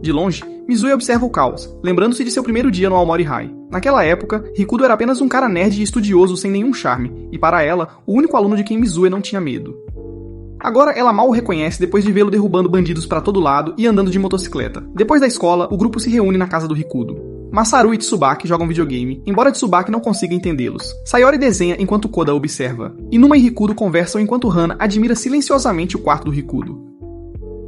De longe, Mizue observa o caos, lembrando-se de seu primeiro dia no Aomori High. Naquela época, Rikudo era apenas um cara nerd e estudioso sem nenhum charme, e para ela, o único aluno de quem Mizue não tinha medo. Agora ela mal o reconhece depois de vê-lo derrubando bandidos para todo lado e andando de motocicleta. Depois da escola, o grupo se reúne na casa do Rikudo. Masaru e Tsubaki jogam videogame, embora Tsubaki não consiga entendê-los. Sayori desenha enquanto Koda observa. Inuma e Rikudo conversam enquanto Hana admira silenciosamente o quarto do Rikudo.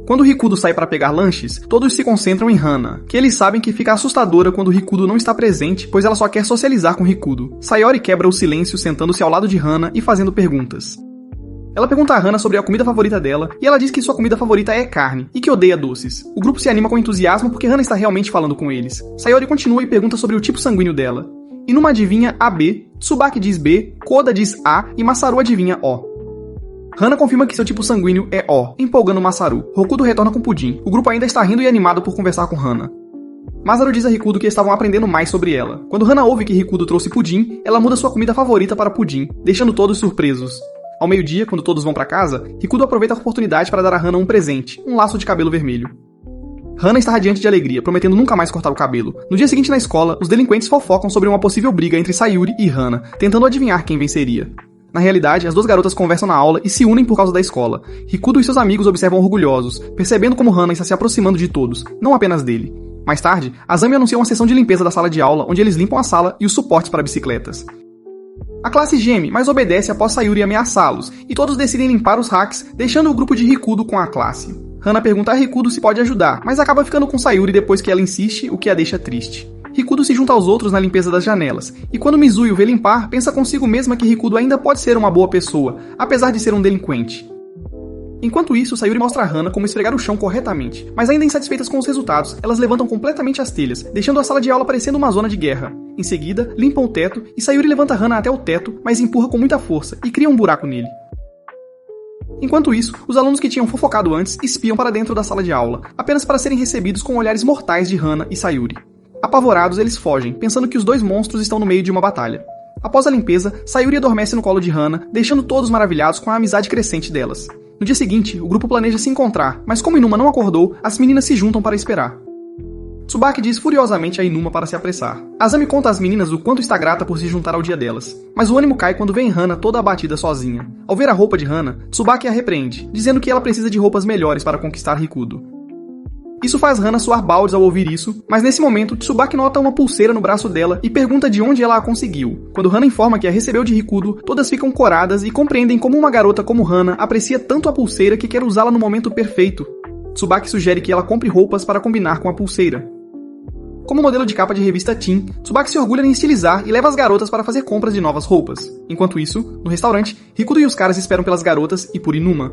Quando Rikudo sai para pegar lanches, todos se concentram em Hana, que eles sabem que fica assustadora quando Rikudo não está presente, pois ela só quer socializar com Rikudo. Sayori quebra o silêncio sentando-se ao lado de Hana e fazendo perguntas. Ela pergunta a Hana sobre a comida favorita dela, e ela diz que sua comida favorita é carne, e que odeia doces. O grupo se anima com entusiasmo porque Hana está realmente falando com eles. Sayori continua e pergunta sobre o tipo sanguíneo dela. Inuma adivinha AB, Tsubaki diz B, Koda diz A e Masaru adivinha O. Hana confirma que seu tipo sanguíneo é O, empolgando Masaru. Rikudo retorna com Pudim. O grupo ainda está rindo e animado por conversar com Hana. Masaru diz a Rikudo que estavam aprendendo mais sobre ela. Quando Hana ouve que Rikudo trouxe Pudim, ela muda sua comida favorita para Pudim, deixando todos surpresos. Ao meio-dia, quando todos vão para casa, Rikudo aproveita a oportunidade para dar a Hana um presente, um laço de cabelo vermelho. Hana está radiante de alegria, prometendo nunca mais cortar o cabelo. No dia seguinte na escola, os delinquentes fofocam sobre uma possível briga entre Sayuri e Hana, tentando adivinhar quem venceria. Na realidade, as duas garotas conversam na aula e se unem por causa da escola. Rikudo e seus amigos observam orgulhosos, percebendo como Hana está se aproximando de todos, não apenas dele. Mais tarde, Azami anuncia uma sessão de limpeza da sala de aula, onde eles limpam a sala e os suportes para bicicletas. A classe geme, mas obedece após Sayuri ameaçá-los, e todos decidem limpar os hacks, deixando o grupo de Rikudo com a classe. Hana pergunta a Rikudo se pode ajudar, mas acaba ficando com Sayuri depois que ela insiste, o que a deixa triste. Rikudo se junta aos outros na limpeza das janelas, e quando Mizue o vê limpar, pensa consigo mesma que Rikudo ainda pode ser uma boa pessoa, apesar de ser um delinquente. Enquanto isso, Sayuri mostra a Hana como esfregar o chão corretamente, mas ainda insatisfeitas com os resultados, elas levantam completamente as telhas, deixando a sala de aula parecendo uma zona de guerra. Em seguida, limpam o teto, e Sayuri levanta Hana até o teto, mas empurra com muita força, e cria um buraco nele. Enquanto isso, os alunos que tinham fofocado antes espiam para dentro da sala de aula, apenas para serem recebidos com olhares mortais de Hana e Sayuri. Apavorados, eles fogem, pensando que os dois monstros estão no meio de uma batalha. Após a limpeza, Sayuri adormece no colo de Hana, deixando todos maravilhados com a amizade crescente delas. No dia seguinte, o grupo planeja se encontrar, mas como Inuma não acordou, as meninas se juntam para esperar. Tsubaki diz furiosamente a Inuma para se apressar. Azami conta às meninas o quanto está grata por se juntar ao dia delas, mas o ânimo cai quando vê Hana toda abatida sozinha. Ao ver a roupa de Hana, Tsubaki a repreende, dizendo que ela precisa de roupas melhores para conquistar Rikudo. Isso faz Hana suar baldes ao ouvir isso, mas nesse momento Tsubaki nota uma pulseira no braço dela e pergunta de onde ela a conseguiu. Quando Hana informa que a recebeu de Rikudo, todas ficam coradas e compreendem como uma garota como Hana aprecia tanto a pulseira que quer usá-la no momento perfeito. Tsubaki sugere que ela compre roupas para combinar com a pulseira. Como modelo de capa de revista Teen, Tsubaki se orgulha em estilizar e leva as garotas para fazer compras de novas roupas. Enquanto isso, no restaurante, Rikudo e os caras esperam pelas garotas e por Inuma.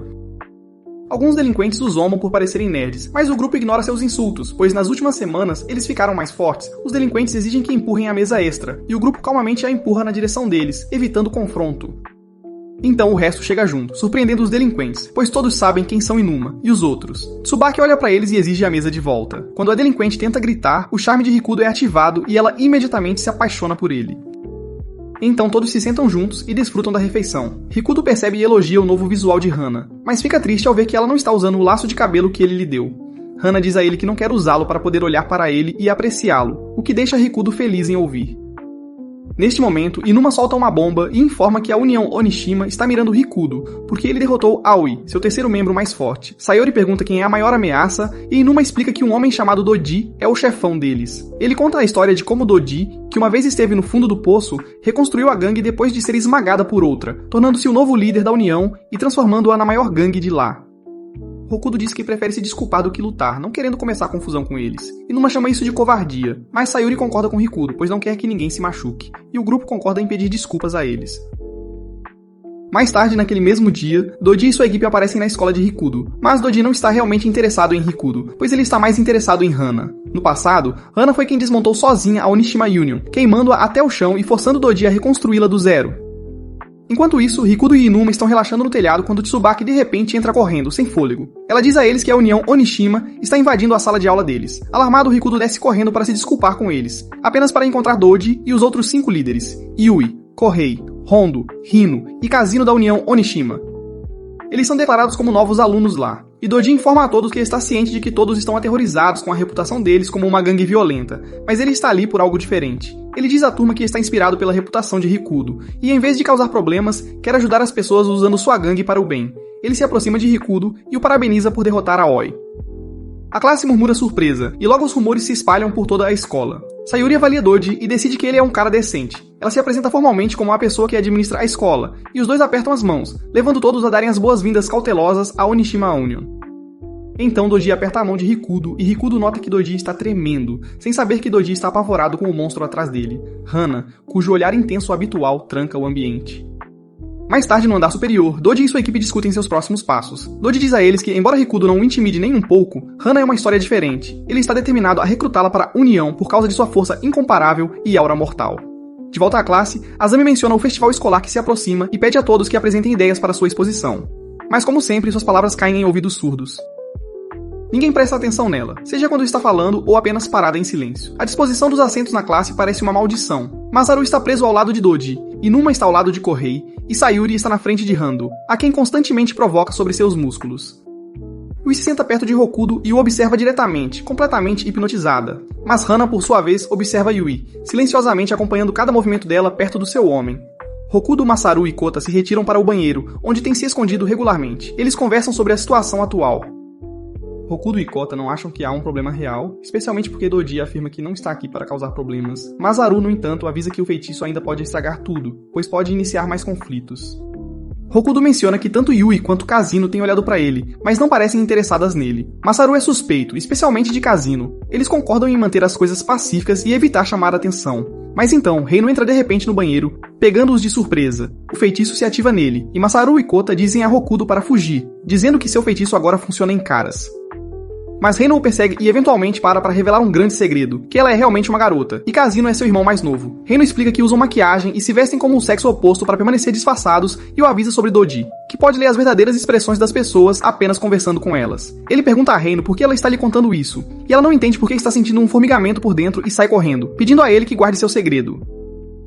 Alguns delinquentes os zombam por parecerem nerds, mas o grupo ignora seus insultos, pois nas últimas semanas eles ficaram mais fortes. Os delinquentes exigem que empurrem a mesa extra, e o grupo calmamente a empurra na direção deles, evitando confronto. Então o resto chega junto, surpreendendo os delinquentes, pois todos sabem quem são Inuma, e os outros. Tsubaki olha pra eles e exige a mesa de volta. Quando a delinquente tenta gritar, o charme de Rikudo é ativado e ela imediatamente se apaixona por ele. Então todos se sentam juntos e desfrutam da refeição. Rikudo percebe e elogia o novo visual de Hana, mas fica triste ao ver que ela não está usando o laço de cabelo que ele lhe deu. Hana diz a ele que não quer usá-lo para poder olhar para ele e apreciá-lo, o que deixa Rikudo feliz em ouvir. Neste momento, Inuma solta uma bomba e informa que a União Onishima está mirando Rikudo, porque ele derrotou Aoi, seu terceiro membro mais forte. Sayori pergunta quem é a maior ameaça, e Inuma explica que um homem chamado Doji é o chefão deles. Ele conta a história de como Doji, que uma vez esteve no fundo do poço, reconstruiu a gangue depois de ser esmagada por outra, tornando-se o novo líder da União e transformando-a na maior gangue de lá. Rikudo diz que prefere se desculpar do que lutar, não querendo começar confusão com eles. Inuma chama isso de covardia, mas Sayuri concorda com Rikudo, pois não quer que ninguém se machuque, e o grupo concorda em pedir desculpas a eles. Mais tarde, naquele mesmo dia, Doji e sua equipe aparecem na escola de Rikudo, mas Doji não está realmente interessado em Rikudo, pois ele está mais interessado em Hana. No passado, Hana foi quem desmontou sozinha a Onishima Union, queimando-a até o chão e forçando Doji a reconstruí-la do zero. Enquanto isso, Rikudo e Inuma estão relaxando no telhado quando Tsubaki de repente entra correndo, sem fôlego. Ela diz a eles que a União Onishima está invadindo a sala de aula deles. Alarmado, Rikudo desce correndo para se desculpar com eles, apenas para encontrar Doji e os outros 5 líderes, Yui, Kohei, Hondo, Hino e Kazino da União Onishima. Eles são declarados como novos alunos lá, e Doji informa a todos que está ciente de que todos estão aterrorizados com a reputação deles como uma gangue violenta, mas ele está ali por algo diferente. Ele diz à turma que está inspirado pela reputação de Rikudo, e em vez de causar problemas, quer ajudar as pessoas usando sua gangue para o bem. Ele se aproxima de Rikudo e o parabeniza por derrotar Aoi. A classe murmura surpresa, e logo os rumores se espalham por toda a escola. Sayuri avalia Doji e decide que ele é um cara decente. Ela se apresenta formalmente como a pessoa que administra a escola, e os dois apertam as mãos, levando todos a darem as boas-vindas cautelosas à Onishima Union. Então Doji aperta a mão de Rikudo, e Rikudo nota que Doji está tremendo, sem saber que Doji está apavorado com o monstro atrás dele, Hana, cujo olhar intenso habitual tranca o ambiente. Mais tarde, no andar superior, Doji e sua equipe discutem seus próximos passos. Doji diz a eles que, embora Rikudo não o intimide nem um pouco, Hana é uma história diferente. Ele está determinado a recrutá-la para a União por causa de sua força incomparável e aura mortal. De volta à classe, Azami menciona o festival escolar que se aproxima e pede a todos que apresentem ideias para sua exposição. Mas como sempre, suas palavras caem em ouvidos surdos. Ninguém presta atenção nela, seja quando está falando ou apenas parada em silêncio. A disposição dos assentos na classe parece uma maldição. Masaru está preso ao lado de Doji, Inuma está ao lado de Kohei, e Sayuri está na frente de Hando, a quem constantemente provoca sobre seus músculos. Yui se senta perto de Rikudo e o observa diretamente, completamente hipnotizada. Mas Hana, por sua vez, observa Yui, silenciosamente acompanhando cada movimento dela perto do seu homem. Rikudo, Masaru e Kota se retiram para o banheiro, onde têm se escondido regularmente. Eles conversam sobre a situação atual. Rikudo e Kota não acham que há um problema real, especialmente porque Doji afirma que não está aqui para causar problemas. Masaru, no entanto, avisa que o feitiço ainda pode estragar tudo, pois pode iniciar mais conflitos. Rikudo menciona que tanto Yui quanto Kazino têm olhado para ele, mas não parecem interessadas nele. Masaru é suspeito, especialmente de Kazino. Eles concordam em manter as coisas pacíficas e evitar chamar a atenção. Mas então, Reino entra de repente no banheiro, pegando-os de surpresa. O feitiço se ativa nele, e Masaru e Kota dizem a Rikudo para fugir, dizendo que seu feitiço agora funciona em caras. mas Reino o persegue e eventualmente para revelar um grande segredo, que ela é realmente uma garota, e Casino é seu irmão mais novo. Reino explica que usam maquiagem e se vestem como um sexo oposto para permanecer disfarçados e o avisa sobre Doji, que pode ler as verdadeiras expressões das pessoas apenas conversando com elas. Ele pergunta a Reino por que ela está lhe contando isso, e ela não entende por que está sentindo um formigamento por dentro e sai correndo, pedindo a ele que guarde seu segredo.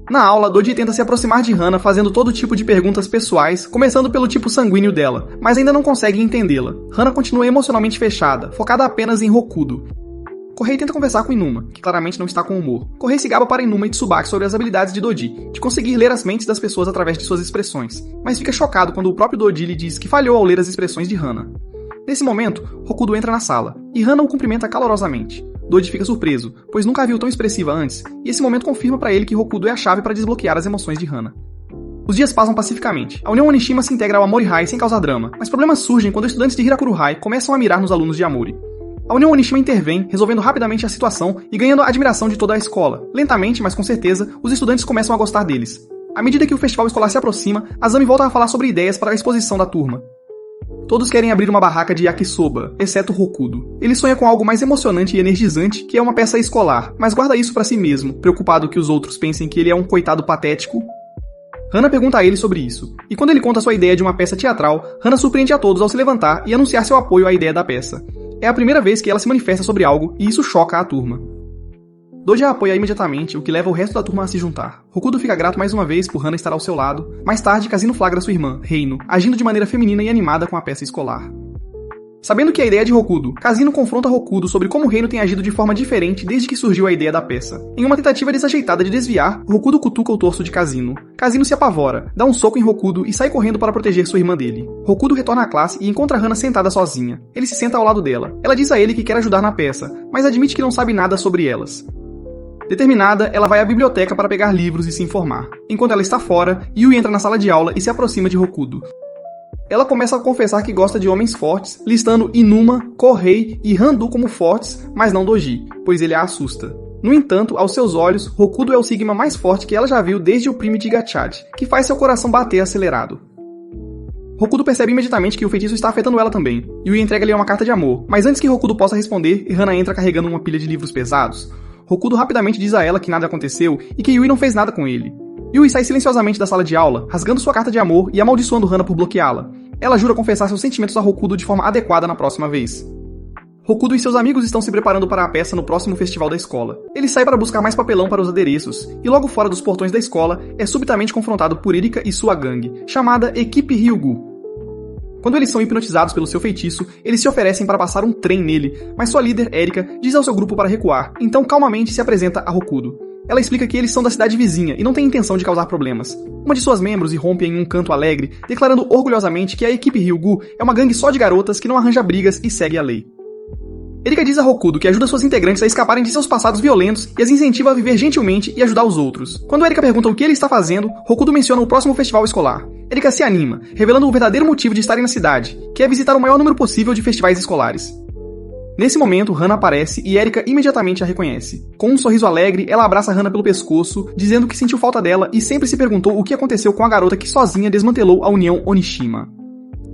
Na aula, Doji tenta se aproximar de Hana fazendo todo tipo de perguntas pessoais, começando pelo tipo sanguíneo dela, mas ainda não consegue entendê-la. Hana continua emocionalmente fechada, focada apenas em Hokuto. Kohei tenta conversar com Inuma, que claramente não está com humor. Kohei se gaba para Inuma e Tsubaki sobre as habilidades de Doji, de conseguir ler as mentes das pessoas através de suas expressões, mas fica chocado quando o próprio Doji lhe diz que falhou ao ler as expressões de Hana. Nesse momento, Hokuto entra na sala, e Hana o cumprimenta calorosamente. Doji fica surpreso, pois nunca a viu tão expressiva antes, e esse momento confirma para ele que Hokuto é a chave para desbloquear as emoções de Hana. Os dias passam pacificamente. A União Onishima se integra ao Amori High sem causar drama, mas problemas surgem quando estudantes de Hirakuru High começam a mirar nos alunos de Amori. A União Onishima intervém, resolvendo rapidamente a situação e ganhando a admiração de toda a escola. Lentamente, mas com certeza, os estudantes começam a gostar deles. À medida que o festival escolar se aproxima, Azami volta a falar sobre ideias para a exposição da turma. Todos querem abrir uma barraca de yakisoba, exceto Hokuto. Ele sonha com algo mais emocionante e energizante, que é uma peça escolar, mas guarda isso pra si mesmo, preocupado que os outros pensem que ele é um coitado patético. Hana pergunta a ele sobre isso, e quando ele conta sua ideia de uma peça teatral, Hana surpreende a todos ao se levantar e anunciar seu apoio à ideia da peça. É a primeira vez que ela se manifesta sobre algo, e isso choca a turma. Doji a apoia imediatamente, o que leva o resto da turma a se juntar. Hokuto fica grato mais uma vez por Hana estar ao seu lado. Mais tarde, Casino flagra sua irmã, Reino, agindo de maneira feminina e animada com a peça escolar. Sabendo que a ideia é de Hokuto, Casino confronta Hokuto sobre como Reino tem agido de forma diferente desde que surgiu a ideia da peça. Em uma tentativa desajeitada de desviar, Hokuto cutuca o torso de Casino. Casino se apavora, dá um soco em Hokuto e sai correndo para proteger sua irmã dele. Hokuto retorna à classe e encontra Hana sentada sozinha. Ele se senta ao lado dela. Ela diz a ele que quer ajudar na peça, mas admite que não sabe nada sobre elas. Determinada, ela vai à biblioteca para pegar livros e se informar. Enquanto ela está fora, Yui entra na sala de aula e se aproxima de Hokuto. Ela começa a confessar que gosta de homens fortes, listando Inuma, Kohei e Handu como fortes, mas não Doji, pois ele a assusta. No entanto, aos seus olhos, Hokuto é o sigma mais forte que ela já viu desde o Prime de Gachad, que faz seu coração bater acelerado. Hokuto percebe imediatamente que o feitiço está afetando ela também. Yui entrega-lhe uma carta de amor, mas antes que Hokuto possa responder, Hana entra carregando uma pilha de livros pesados. Hokuto rapidamente diz a ela que nada aconteceu e que Yui não fez nada com ele. Yui sai silenciosamente da sala de aula, rasgando sua carta de amor e amaldiçoando Hana por bloqueá-la. Ela jura confessar seus sentimentos a Hokuto de forma adequada na próxima vez. Hokuto e seus amigos estão se preparando para a peça no próximo festival da escola. Ele sai para buscar mais papelão para os adereços, e logo fora dos portões da escola, é subitamente confrontado por Erika e sua gangue, chamada Equipe Ryugu. Quando eles são hipnotizados pelo seu feitiço, eles se oferecem para passar um trem nele, mas sua líder, Erika, diz ao seu grupo para recuar, então calmamente se apresenta a Hokuto. Ela explica que eles são da cidade vizinha e não tem intenção de causar problemas. Uma de suas membros irrompe em um canto alegre, declarando orgulhosamente que a equipe Ryugu é uma gangue só de garotas que não arranja brigas e segue a lei. Erika diz a Hokuto que ajuda suas integrantes a escaparem de seus passados violentos e as incentiva a viver gentilmente e ajudar os outros. Quando Erika pergunta o que ele está fazendo, Hokuto menciona o próximo festival escolar. Erika se anima, revelando o verdadeiro motivo de estarem na cidade, que é visitar o maior número possível de festivais escolares. Nesse momento, Hana aparece e Erika imediatamente a reconhece. Com um sorriso alegre, ela abraça Hana pelo pescoço, dizendo que sentiu falta dela e sempre se perguntou o que aconteceu com a garota que sozinha desmantelou a União Onishima.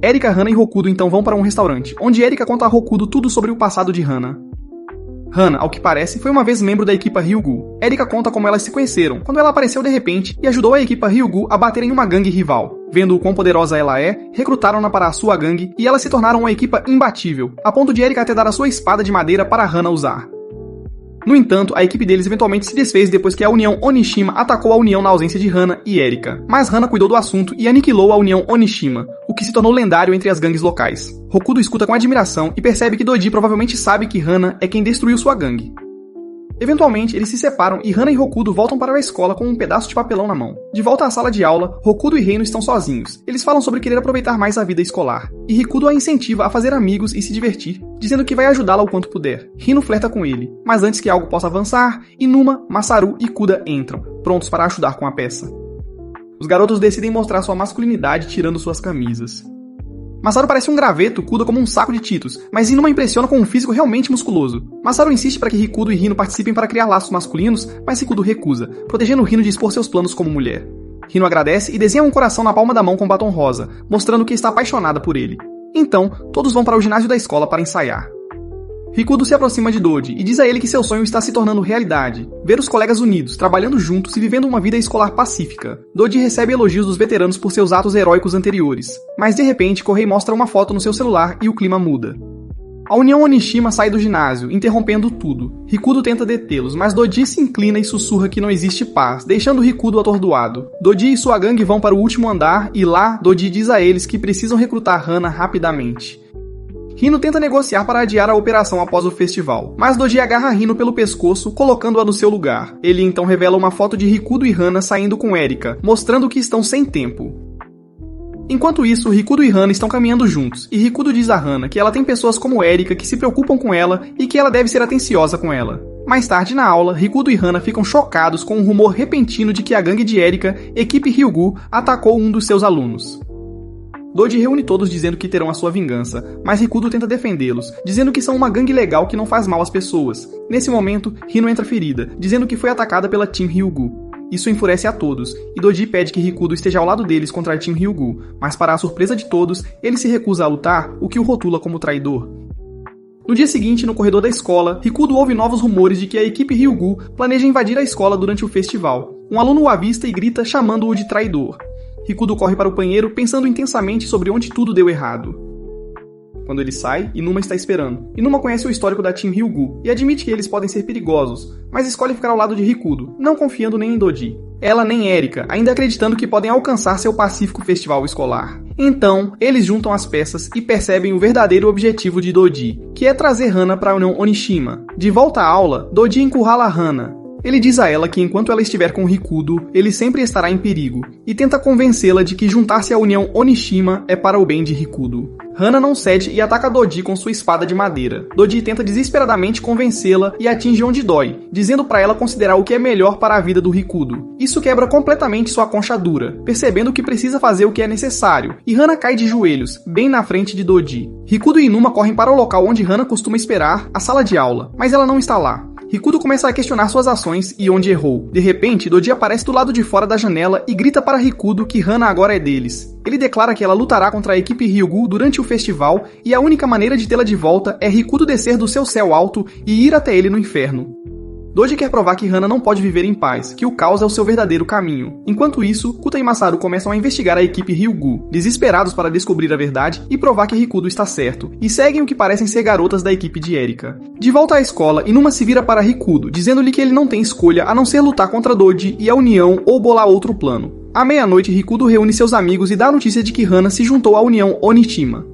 Erika, Hana e Hokuto então vão para um restaurante, onde Erika conta a Hokuto tudo sobre o passado de Hana. Hana, ao que parece, foi uma vez membro da equipa Ryugu. Erika conta como elas se conheceram, quando ela apareceu de repente e ajudou a equipa Ryugu a bater em uma gangue rival. Vendo o quão poderosa ela é, recrutaram-na para a sua gangue e elas se tornaram uma equipa imbatível, a ponto de Erika até dar a sua espada de madeira para Hana usar. No entanto, a equipe deles eventualmente se desfez depois que a União Onishima atacou a União na ausência de Hana e Erika. Mas Hana cuidou do assunto e aniquilou a União Onishima, o que se tornou lendário entre as gangues locais. Hokuto escuta com admiração e percebe que Doji provavelmente sabe que Hana é quem destruiu sua gangue. Eventualmente, eles se separam e Hana e Hokuto voltam para a escola com um pedaço de papelão na mão. De volta à sala de aula, Hokuto e Reino estão sozinhos. Eles falam sobre querer aproveitar mais a vida escolar. E Rikudo a incentiva a fazer amigos e se divertir, dizendo que vai ajudá-la o quanto puder. Rino flerta com ele, mas antes que algo possa avançar, Inuma, Masaru e Kuda entram, prontos para ajudar com a peça. Os garotos decidem mostrar sua masculinidade tirando suas camisas. Masaru parece um graveto, Kuda como um saco de Cheetos, mas Inuma impressiona com um físico realmente musculoso. Masaru insiste para que Rikudo e Rino participem para criar laços masculinos, mas Rikudo recusa, protegendo Rino de expor seus planos como mulher. Rino agradece e desenha um coração na palma da mão com batom rosa, mostrando que está apaixonada por ele. Então, todos vão para o ginásio da escola para ensaiar. Rikudo se aproxima de Doji e diz a ele que seu sonho está se tornando realidade. Ver os colegas unidos, trabalhando juntos e vivendo uma vida escolar pacífica. Doji recebe elogios dos veteranos por seus atos heróicos anteriores. Mas de repente, Kohei mostra uma foto no seu celular e o clima muda. A União Onishima sai do ginásio, interrompendo tudo. Rikudo tenta detê-los, mas Doji se inclina e sussurra que não existe paz, deixando Rikudo atordoado. Doji e sua gangue vão para o último andar e lá, Doji diz a eles que precisam recrutar Hana rapidamente. Hino tenta negociar para adiar a operação após o festival, mas Doji agarra Hino pelo pescoço, colocando-a no seu lugar. Ele então revela uma foto de Rikudo e Hana saindo com Erika, mostrando que estão sem tempo. Enquanto isso, Rikudo e Hana estão caminhando juntos, e Rikudo diz a Hana que ela tem pessoas como Erika que se preocupam com ela e que ela deve ser atenciosa com ela. Mais tarde na aula, Rikudo e Hana ficam chocados com um rumor repentino de que a gangue de Erika, equipe Hyugu, atacou um dos seus alunos. Doji reúne todos dizendo que terão a sua vingança, mas Rikudo tenta defendê-los, dizendo que são uma gangue legal que não faz mal às pessoas. Nesse momento, Hino entra ferida, dizendo que foi atacada pela Team Hyugu. Isso enfurece a todos, e Doji pede que Rikudo esteja ao lado deles contra a Team Hyugu, mas para a surpresa de todos, ele se recusa a lutar, o que o rotula como traidor. No dia seguinte, no corredor da escola, Rikudo ouve novos rumores de que a equipe Hyugu planeja invadir a escola durante o festival. Um aluno o avista e grita chamando-o de traidor. Rikudo corre para o banheiro pensando intensamente sobre onde tudo deu errado. Quando ele sai, Inuma está esperando. Inuma conhece o histórico da Team Hyugu e admite que eles podem ser perigosos, mas escolhe ficar ao lado de Rikudo, não confiando nem em Doji. Ela nem Erika, ainda acreditando que podem alcançar seu pacífico festival escolar. Então, eles juntam as peças e percebem o verdadeiro objetivo de Doji, que é trazer Hana para a União Onishima. De volta à aula, Doji encurrala Hana. Ele diz a ela que enquanto ela estiver com Rikudo, ele sempre estará em perigo, e tenta convencê-la de que juntar-se à União Onishima é para o bem de Rikudo. Hana não cede e ataca Doji com sua espada de madeira. Doji tenta desesperadamente convencê-la e atinge onde dói, dizendo para ela considerar o que é melhor para a vida do Rikudo. Isso quebra completamente sua concha dura, percebendo que precisa fazer o que é necessário, e Hana cai de joelhos, bem na frente de Doji. Rikudo e Inuma correm para o local onde Hana costuma esperar, a sala de aula, mas ela não está lá. Rikudo começa a questionar suas ações e onde errou. De repente, Doji aparece do lado de fora da janela e grita para Rikudo que Hana agora é deles. Ele declara que ela lutará contra a equipe Hyugu durante o festival e a única maneira de tê-la de volta é Rikudo descer do seu céu alto e ir até ele no inferno. Doji quer provar que Hana não pode viver em paz, que o caos é o seu verdadeiro caminho. Enquanto isso, Kuta e Masaru começam a investigar a equipe Hyugu, desesperados para descobrir a verdade e provar que Rikudo está certo, e seguem o que parecem ser garotas da equipe de Erika. De volta à escola, Inuma se vira para Rikudo, dizendo-lhe que ele não tem escolha a não ser lutar contra Doji e a União ou bolar outro plano. À meia-noite, Rikudo reúne seus amigos e dá a notícia de que Hana se juntou à União Onishima.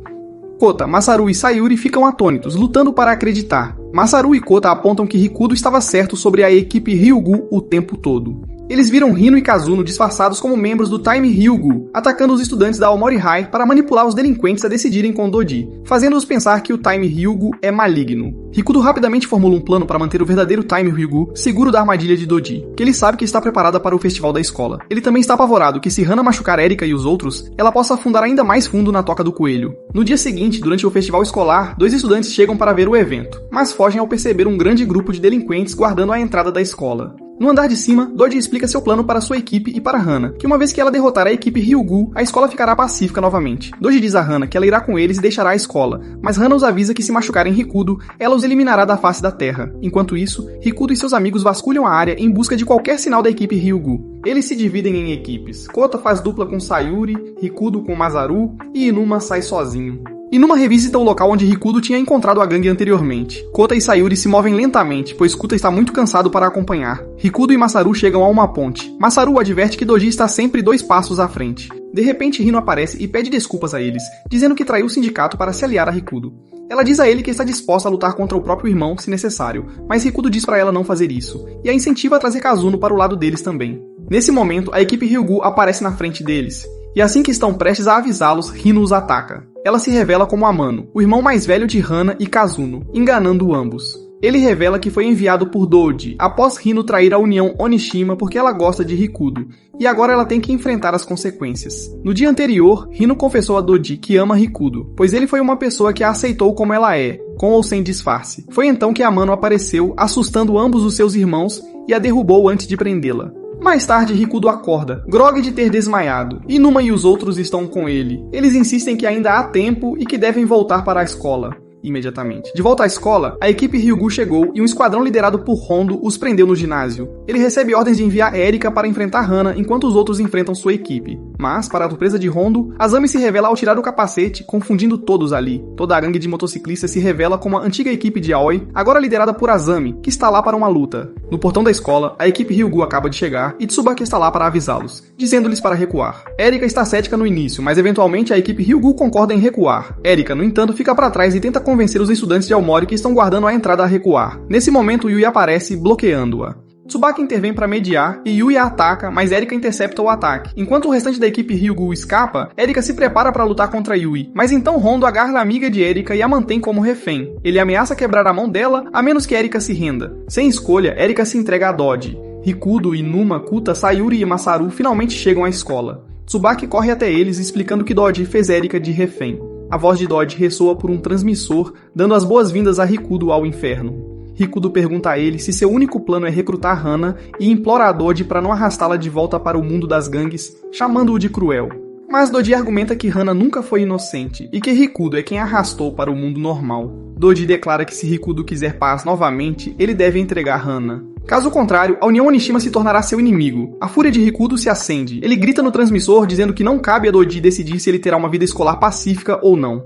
Kota, Masaru e Sayuri ficam atônitos, lutando para acreditar. Masaru e Kota apontam que Rikudo estava certo sobre a equipe Hyugu o tempo todo. Eles viram Hino e Kazuno disfarçados como membros do Time Hyugu, atacando os estudantes da Aomori High para manipular os delinquentes a decidirem com Doji, fazendo-os pensar que o Time Hyugu é maligno. Rikudo rapidamente formula um plano para manter o verdadeiro Time Hyugu seguro da armadilha de Doji, que ele sabe que está preparada para o festival da escola. Ele também está apavorado que se Hana machucar Erika e os outros, ela possa afundar ainda mais fundo na toca do coelho. No dia seguinte, durante o festival escolar, 2 estudantes chegam para ver o evento, mas fogem ao perceber um grande grupo de delinquentes guardando a entrada da escola. No andar de cima, Doji explica seu plano para sua equipe e para Hana, que uma vez que ela derrotar a equipe Hyugu, a escola ficará pacífica novamente. Doji diz a Hana que ela irá com eles e deixará a escola, mas Hana os avisa que se machucarem Rikudo, ela os eliminará da face da terra. Enquanto isso, Rikudo e seus amigos vasculham a área em busca de qualquer sinal da equipe Hyugu. Eles se dividem em equipes. Kota faz dupla com Sayuri, Rikudo com Masaru e Inuma sai sozinho. Inuma revisita o local onde Rikudo tinha encontrado a gangue anteriormente. Kota e Sayuri se movem lentamente, pois Kuta está muito cansado para acompanhar. Rikudo e Masaru chegam a uma ponte. Masaru adverte que Doji está sempre 2 passos à frente. De repente, Hino aparece e pede desculpas a eles, dizendo que traiu o sindicato para se aliar a Rikudo. Ela diz a ele que está disposta a lutar contra o próprio irmão, se necessário, mas Rikudo diz para ela não fazer isso, e a incentiva a trazer Kazuno para o lado deles também. Nesse momento, a equipe Hyugu aparece na frente deles, e assim que estão prestes a avisá-los, Hino os ataca. Ela se revela como Amano, o irmão mais velho de Hana e Kazuno, enganando ambos. Ele revela que foi enviado por Doji, após Hino trair a União Onishima porque ela gosta de Rikudo, e agora ela tem que enfrentar as consequências. No dia anterior, Hino confessou a Doji que ama Rikudo, pois ele foi uma pessoa que a aceitou como ela é, com ou sem disfarce. Foi então que Amano apareceu, assustando ambos os seus irmãos e a derrubou antes de prendê-la. Mais tarde, Rikudo acorda, grogue de ter desmaiado. Inuma e os outros estão com ele. Eles insistem que ainda há tempo e que devem voltar para a escola. imediatamente. De volta à escola, a equipe Ryugu chegou e um esquadrão liderado por Hondo os prendeu no ginásio. Ele recebe ordens de enviar Erika para enfrentar Hana enquanto os outros enfrentam sua equipe. Mas, para a surpresa de Hondo, Azami se revela ao tirar o capacete, confundindo todos ali. Toda a gangue de motociclistas se revela como a antiga equipe de Aoi, agora liderada por Azami, que está lá para uma luta. No portão da escola, a equipe Ryugu acaba de chegar e Tsubaki está lá para avisá-los, dizendo-lhes para recuar. Erika está cética no início, mas eventualmente a equipe Ryugu concorda em recuar. Erika, no entanto, fica para trás e tenta convencer os estudantes de Aomori que estão guardando a entrada a recuar. Nesse momento, Yui aparece, bloqueando-a. Tsubaki intervém para mediar e Yui a ataca, mas Erika intercepta o ataque. Enquanto o restante da equipe Ryugu escapa, Erika se prepara para lutar contra Yui, mas então Hondo agarra a amiga de Erika e a mantém como refém. Ele ameaça quebrar a mão dela, a menos que Erika se renda. Sem escolha, Erika se entrega a Dodge. Rikudo, Inuma, Kuta, Sayuri e Masaru finalmente chegam à escola. Tsubaki corre até eles explicando que Dodge fez Erika de refém. A voz de Dodge ressoa por um transmissor, dando as boas-vindas a Rikudo ao inferno. Rikudo pergunta a ele se seu único plano é recrutar Hana e implora a Dodge para não arrastá-la de volta para o mundo das gangues, chamando-o de cruel. Mas Dodge argumenta que Hana nunca foi inocente e que Rikudo é quem a arrastou para o mundo normal. Dodge declara que se Rikudo quiser paz novamente, ele deve entregar Hana. Caso contrário, a União Onishima se tornará seu inimigo. A fúria de Rikudo se acende. Ele grita no transmissor dizendo que não cabe a Dodge decidir se ele terá uma vida escolar pacífica ou não.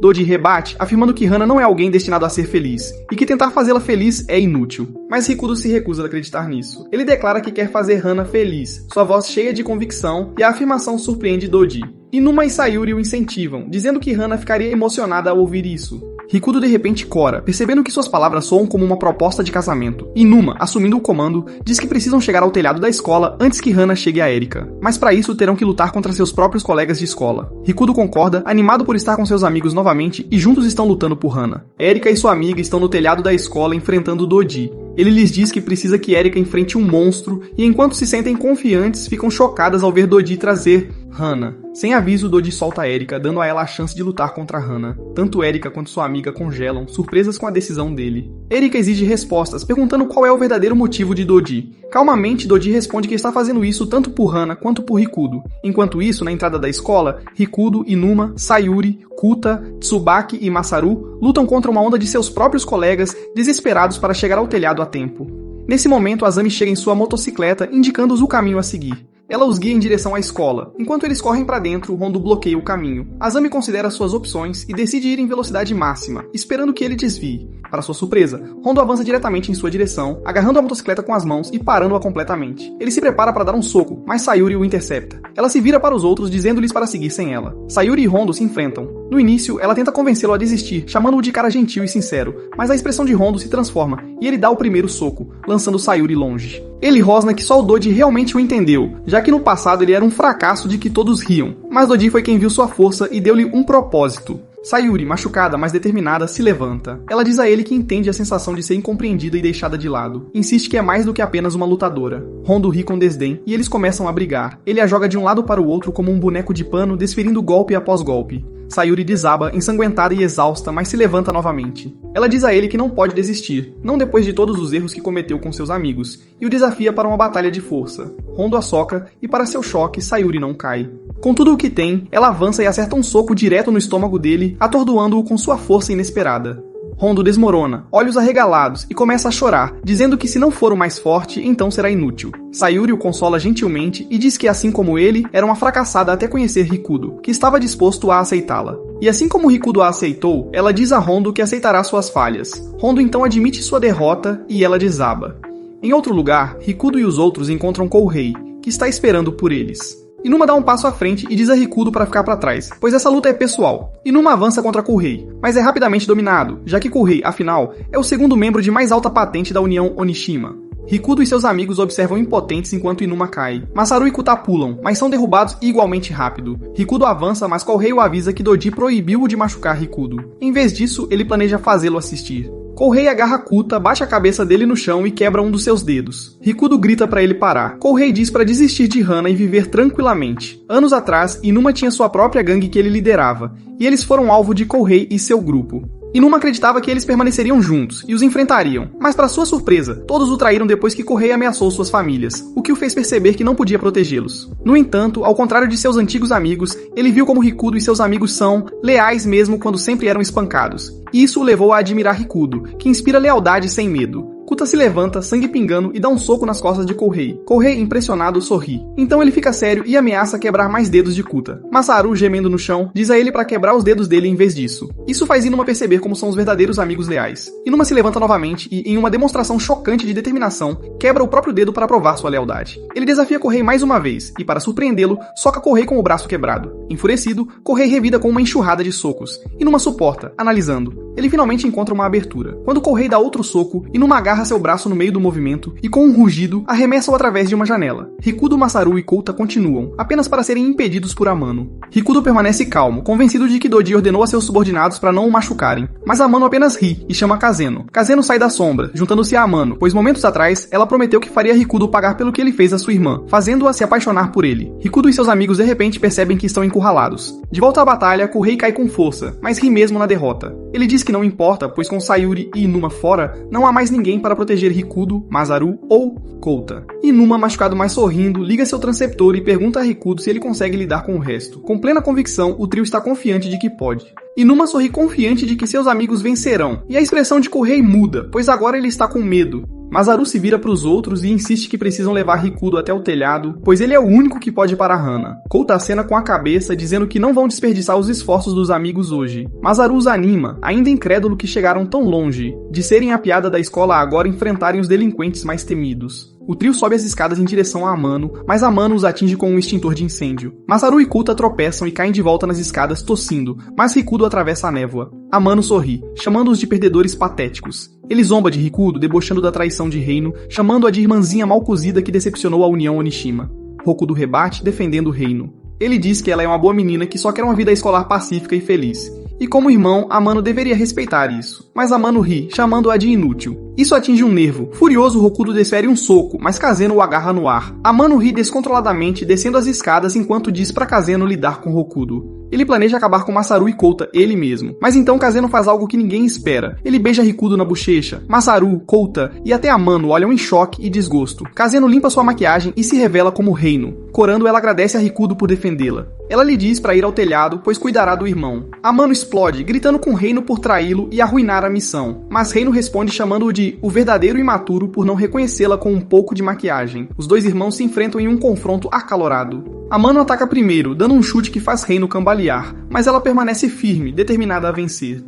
Dodge rebate, afirmando que Hana não é alguém destinado a ser feliz, e que tentar fazê-la feliz é inútil. Mas Rikudo se recusa a acreditar nisso. Ele declara que quer fazer Hana feliz, sua voz cheia de convicção, e a afirmação surpreende Dodge. Inuma e Sayuri o incentivam, dizendo que Hana ficaria emocionada ao ouvir isso. Rikudo de repente cora, percebendo que suas palavras soam como uma proposta de casamento. Inuma, assumindo o comando, diz que precisam chegar ao telhado da escola antes que Hana chegue a Erika. Mas para isso terão que lutar contra seus próprios colegas de escola. Rikudo concorda, animado por estar com seus amigos novamente, e juntos estão lutando por Hana. Erika e sua amiga estão no telhado da escola enfrentando Dodge. Ele lhes diz que precisa que Erika enfrente um monstro, e enquanto se sentem confiantes, ficam chocadas ao ver Dodge trazer Hana. Sem aviso, Dodge solta Erika, dando a ela a chance de lutar contra Hana. Tanto Erika quanto sua amiga congelam, surpresas com a decisão dele. Erika exige respostas, perguntando qual é o verdadeiro motivo de Dodge. Calmamente, Dodge responde que está fazendo isso tanto por Hana quanto por Rikudo. Enquanto isso, na entrada da escola, Rikudo, Inuma, Sayuri, Kuta, Tsubaki e Masaru lutam contra uma onda de seus próprios colegas, desesperados para chegar ao telhado a tempo. Nesse momento, Azami chega em sua motocicleta, indicando-os o caminho a seguir. Ela os guia em direção à escola. Enquanto eles correm para dentro, Hondo bloqueia o caminho. Azami considera suas opções e decide ir em velocidade máxima, esperando que ele desvie. Para sua surpresa, Hondo avança diretamente em sua direção, agarrando a motocicleta com as mãos e parando-a completamente. Ele se prepara para dar um soco, mas Sayuri o intercepta. Ela se vira para os outros, dizendo-lhes para seguir sem ela. Sayuri e Hondo se enfrentam. No início, ela tenta convencê-lo a desistir, chamando-o de cara gentil e sincero, mas a expressão de Hondo se transforma e ele dá o primeiro soco, lançando Sayuri longe. Ele rosna que só o Dodge realmente o entendeu, já que no passado ele era um fracasso de que todos riam, mas Dodge foi quem viu sua força e deu-lhe um propósito. Sayuri, machucada, mas determinada, se levanta. Ela diz a ele que entende a sensação de ser incompreendida e deixada de lado. Insiste que é mais do que apenas uma lutadora. Hondo ri com desdém e eles começam a brigar. Ele a joga de um lado para o outro como um boneco de pano, desferindo golpe após golpe. Sayuri desaba, ensanguentada e exausta, mas se levanta novamente. Ela diz a ele que não pode desistir, não depois de todos os erros que cometeu com seus amigos, e o desafia para uma batalha de força. Hondo a soca, e para seu choque, Sayuri não cai. Com tudo o que tem, ela avança e acerta um soco direto no estômago dele, atordoando-o com sua força inesperada. Hondo desmorona, olhos arregalados, e começa a chorar, dizendo que se não for o mais forte, então será inútil. Sayuri o consola gentilmente e diz que, assim como ele, era uma fracassada até conhecer Rikudo, que estava disposto a aceitá-la. E assim como Rikudo a aceitou, ela diz a Hondo que aceitará suas falhas. Hondo então admite sua derrota e ela desaba. Em outro lugar, Rikudo e os outros encontram Kouhei, que está esperando por eles. Inuma dá um passo à frente e diz a Rikudo para ficar para trás, pois essa luta é pessoal. Inuma avança contra Kouhei, mas é rapidamente dominado, já que Kouhei, afinal, é o segundo membro de mais alta patente da União Onishima. Rikudo e seus amigos observam impotentes enquanto Inuma cai. Masaru e Kuta pulam, mas são derrubados igualmente rápido. Rikudo avança, mas Kouhei o avisa que Dodge proibiu-o de machucar Rikudo. Em vez disso, ele planeja fazê-lo assistir. Kouhei agarra Kuta, bate a cabeça dele no chão e quebra um dos seus dedos. Rikudo grita para ele parar. Kouhei diz para desistir de Hana e viver tranquilamente. Anos atrás, Inuma tinha sua própria gangue que ele liderava, e eles foram alvo de Kouhei e seu grupo. Inuma acreditava que eles permaneceriam juntos e os enfrentariam, mas para sua surpresa, todos o traíram depois que Kohei ameaçou suas famílias, o que o fez perceber que não podia protegê-los. No entanto, ao contrário de seus antigos amigos, ele viu como Rikudo e seus amigos são leais mesmo quando sempre eram espancados. E isso o levou a admirar Rikudo, que inspira lealdade sem medo. Kuta se levanta, sangue pingando, e dá um soco nas costas de Kohei. Kohei, impressionado, sorri. Então ele fica sério e ameaça quebrar mais dedos de Kuta. Masaru, gemendo no chão, diz a ele para quebrar os dedos dele em vez disso. Isso faz Inuma perceber como são os verdadeiros amigos leais. Inuma se levanta novamente e, em uma demonstração chocante de determinação, quebra o próprio dedo para provar sua lealdade. Ele desafia Kohei mais uma vez e, para surpreendê-lo, soca Kohei com o braço quebrado. Enfurecido, Kohei revida com uma enxurrada de socos. Inuma suporta, analisando. Ele finalmente encontra uma abertura. Quando Kohei dá outro soco, Inuma agarra seu braço no meio do movimento e, com um rugido, arremessa-o através de uma janela. Rikudo, Masaru e Kouta continuam, apenas para serem impedidos por Amano. Rikudo permanece calmo, convencido de que Doji ordenou a seus subordinados para não o machucarem. Mas Amano apenas ri e chama Kazeno. Kazeno sai da sombra, juntando-se a Amano, pois momentos atrás ela prometeu que faria Rikudo pagar pelo que ele fez à sua irmã, fazendo-a se apaixonar por ele. Rikudo e seus amigos de repente percebem que estão encurralados. De volta à batalha, Kohei cai com força, mas ri mesmo na derrota. Ele diz que não importa, pois com Sayuri e Inuma fora, não há mais ninguém para proteger Rikudo, Masaru ou Kouta. Inuma, machucado mas sorrindo, liga seu transceptor e pergunta a Rikudo se ele consegue lidar com o resto. Com plena convicção, o trio está confiante de que pode. Inuma sorri confiante de que seus amigos vencerão, e a expressão de Kohei muda, pois agora ele está com medo. Masaru se vira para os outros e insiste que precisam levar Rikudo até o telhado, pois ele é o único que pode parar Hana. Kouta acena com a cabeça, dizendo que não vão desperdiçar os esforços dos amigos hoje. Masaru os anima, ainda incrédulo que chegaram tão longe, de serem a piada da escola a agora enfrentarem os delinquentes mais temidos. O trio sobe as escadas em direção a Amano, mas Amano os atinge com um extintor de incêndio. Masaru e Kouta tropeçam e caem de volta nas escadas tossindo, mas Rikudo atravessa a névoa. Amano sorri, chamando-os de perdedores patéticos. Ele zomba de Rikudo, debochando da traição de Reino, chamando-a de irmãzinha mal cozida que decepcionou a União Onishima. Hokuto rebate, defendendo o Reino. Ele diz que ela é uma boa menina que só quer uma vida escolar pacífica e feliz. E como irmão, Amano deveria respeitar isso. Mas Amano ri, chamando-a de inútil. Isso atinge um nervo. Furioso, Hokuto desfere um soco, mas Kazeno o agarra no ar. Amano ri descontroladamente, descendo as escadas enquanto diz para Kazeno lidar com Hokuto. Ele planeja acabar com Masaru e Kouta, ele mesmo. Mas então Kazeno faz algo que ninguém espera. Ele beija Rikudo na bochecha. Masaru, Kouta e até Amano olham em choque e desgosto. Kazeno limpa sua maquiagem e se revela como Reino. Corando, ela agradece a Rikudo por defendê-la. Ela lhe diz para ir ao telhado, pois cuidará do irmão. Amano explode, gritando com Reino por traí-lo e arruinar a missão. Mas Reino responde chamando-o de o verdadeiro imaturo por não reconhecê-la com um pouco de maquiagem. Os dois irmãos se enfrentam em um confronto acalorado. Amano ataca primeiro, dando um chute que faz Reino cambalear, mas ela permanece firme, determinada a vencer.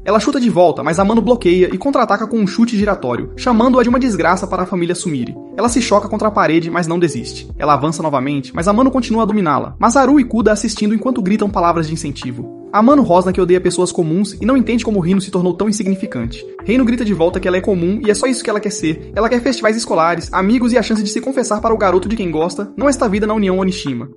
Ela chuta de volta, mas Amano bloqueia e contra-ataca com um chute giratório, chamando-a de uma desgraça para a família Sumire. Ela se choca contra a parede, mas não desiste. Ela avança novamente, mas Amano continua a dominá-la. Masaru e Kuda assistindo enquanto gritam palavras de incentivo. Amano rosna que odeia pessoas comuns e não entende como Reino se tornou tão insignificante. Reino grita de volta que ela é comum e é só isso que ela quer ser. Ela quer festivais escolares, amigos e a chance de se confessar para o garoto de quem gosta, não esta vida na União Onishima.